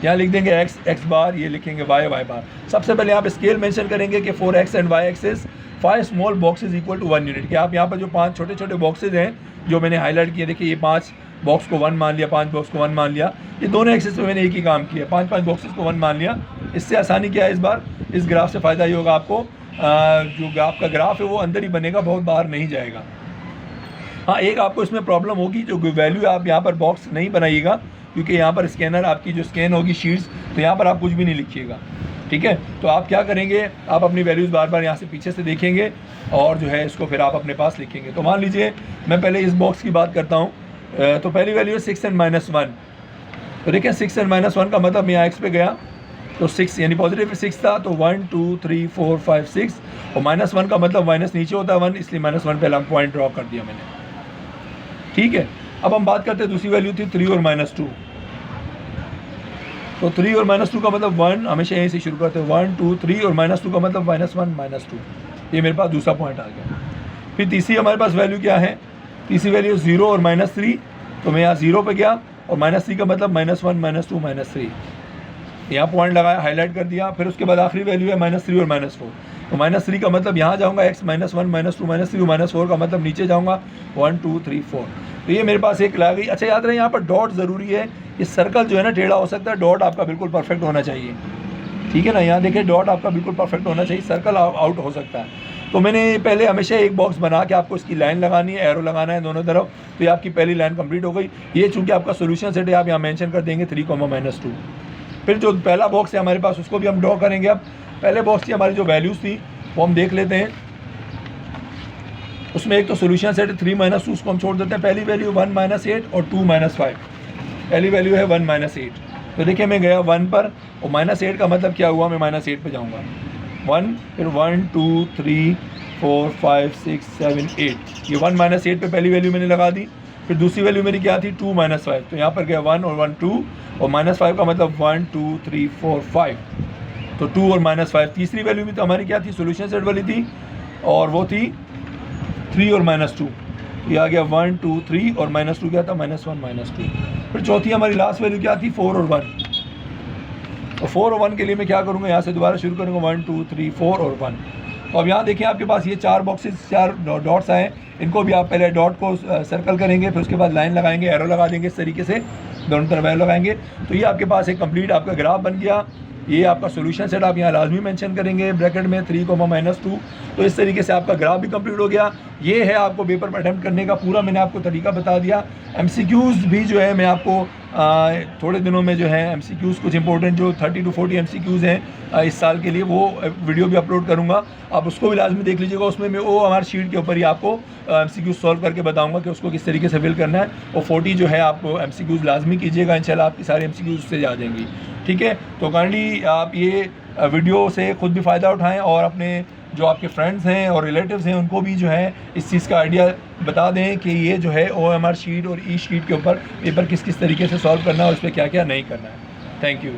यहाँ लिख देंगे एक्स बार, ये लिखेंगे वाई बार। सबसे पहले आप स्केल मेंशन करेंगे कि for x and y axis 5 small boxes equal to 1 unit, कि आप यहाँ पर जो 5 छोटे छोटे बॉक्सेज हैं जो मैंने हाईलाइट किए, देखिए ये 5 बॉक्स को 1 मान लिया, 5 बॉक्स को 1 मान लिया, ये दोनों एक्सिस में मैंने एक ही काम किया, 5 बॉक्सेस को 1 मान लिया। इससे आसानी क्या है, इस बार इस ग्राफ से फ़ायदा ये होगा आपको, जो आपका ग्राफ है वो अंदर ही बनेगा, बहुत बाहर नहीं जाएगा। हाँ, एक आपको इसमें प्रॉब्लम होगी, जो वैल्यू आप यहाँ पर बॉक्स नहीं बनाइएगा, क्योंकि यहाँ पर स्कैनर आपकी जो स्कैन होगी शीट्स, तो यहाँ पर आप कुछ भी नहीं लिखिएगा, ठीक है। तो आप क्या करेंगे, आप अपनी वैल्यूज़ बार बार यहाँ से पीछे से देखेंगे और जो है इसको फिर आप अपने पास लिखेंगे। तो मान लीजिए मैं पहले इस बॉक्स की बात करता हूँ, तो पहली वैल्यू है 6 and -1, तो देखिए 6 and -1 का मतलब मैं यहाँ एक्स पे गया तो 6 यानी पॉजिटिव 6 था, तो 1 2 3 4 5 6, और -1 का मतलब माइनस नीचे होता है 1, इसलिए -1 पहला पॉइंट ड्रॉ कर दिया मैंने, ठीक है। अब हम बात करते हैं दूसरी वैल्यू थी 3 और -2, तो 3 और -2 का मतलब 1, हमेशा यहीं से शुरू करते हैं, 1 2 3 और -2 का मतलब -1 -2, ये मेरे पास दूसरा पॉइंट आ गया। फिर तीसरी हमारे पास वैल्यू क्या है, तीसरी वैल्यू 0 और -3, तो मैं यहाँ 0 पे गया, और -3 का मतलब -1 -2 -3, यहाँ पॉइंट लगाया, हाईलाइट कर दिया। फिर उसके बाद आखिरी वैल्यू है -3 और -4, तो -3 का मतलब यहाँ जाऊँगा x -1 -2 -3, -4 का मतलब नीचे जाऊँगा 1 2 3 4, तो ये मेरे पास एक ला गई। अच्छा याद रहे यहाँ पर डॉट ज़रूरी है, ये सर्कल जो है ना टेढ़ा हो सकता है, डॉट आपका बिल्कुल परफेक्ट होना चाहिए, ठीक है ना। यहाँ देखिए डॉट आपका बिल्कुल परफेक्ट होना चाहिए, सर्कल आउट हो सकता है। तो मैंने पहले हमेशा एक बॉक्स बना के आपको इसकी लाइन लगानी है, एरो लगाना है दोनों तरफ, तो ये आपकी पहली लाइन कंप्लीट हो गई। ये चूँकि आपका सोल्यूशन सेट है, आप यहाँ मेंशन कर देंगे 3, -2। फिर जो पहला बॉक्स है हमारे पास, उसको भी हम ड्रॉ करेंगे। अब पहले बॉक्स की हमारी जो वैल्यूज़ थी वो हम देख लेते हैं, उसमें एक तो सोल्यूशन सेट 3 -2, उसको हम छोड़ देते हैं। पहली वैल्यू 1 -8 और 2 -5, पहली वैल्यू है 1 -8, तो देखिए मैं गया 1 पर, और -8 का मतलब क्या हुआ, मैं -8 पे जाऊँगा 1, फिर 1 2 3 4 5 6 7 8, ये 1 -8 पे पहली वैल्यू मैंने लगा दी। फिर दूसरी वैल्यू मेरी क्या थी 2 -5, तो यहाँ पर गया 1 और 1 2, और -5 का मतलब 1 2 3 4 5, तो 2 और -5। तीसरी वैल्यू भी तो हमारी क्या थी, सोल्यूशन सेट वाली थी, और वो थी 3 और -2, ये आ गया 1 2 3, और -2 क्या था, -1 -2। फिर चौथी हमारी लास्ट वैल्यू क्या थी, 4 और 1, और 4 और 1 के लिए मैं क्या करूँगा, यहाँ से दोबारा शुरू करूँगा 1 2 3 4 और 1। तो अब यहाँ देखिए आपके पास ये 4 बॉक्सेस, 4 डॉट्स आए, इनको भी आप पहले डॉट को सर्कल करेंगे, फिर उसके बाद लाइन लगाएंगे, एरो लगा देंगे, इस तरीके से दोनों तरफ एरो लगाएंगे, तो ये आपके पास एक कंप्लीट आपका ग्राफ बन गया। ये आपका सोल्यूशन सेट आप यहाँ लाजमी मेंशन करेंगे ब्रैकेट में 3, -2, तो इस तरीके से आपका ग्राफ भी कंप्लीट हो गया। ये है आपको पेपर पर अटैम्प्ट करने का पूरा मैंने आपको तरीका बता दिया। MCQs भी जो है मैं आपको थोड़े दिनों में जो है MCQs कुछ इंपॉर्टेंट जो 30 to 40 MCQs हैं इस साल के लिए, वो वीडियो भी अपलोड करूँगा, आप उसको भी लाजमी देख लीजिएगा। उसमें मैं वो हमारी शीट के ऊपर ही आपको MCQs सॉल्व करके बताऊँगा कि उसको किस तरीके से फिल करना है, और 40 जो है आप MCQs लाजमी कीजिएगा, इंशाल्लाह आपकी सारी MCQs उससे जा जाएंगी, ठीक है। तो काइंडली आप ये वीडियो से ख़ुद भी फ़ायदा उठाएं, और अपने जो आपके फ्रेंड्स हैं और रिलेटिव्स हैं उनको भी जो है इस चीज़ का आइडिया बता दें कि ये जो है OMR शीट और ई शीट के ऊपर पेपर किस किस तरीके से सॉल्व करना है और उस पर क्या क्या नहीं करना है। Thank you.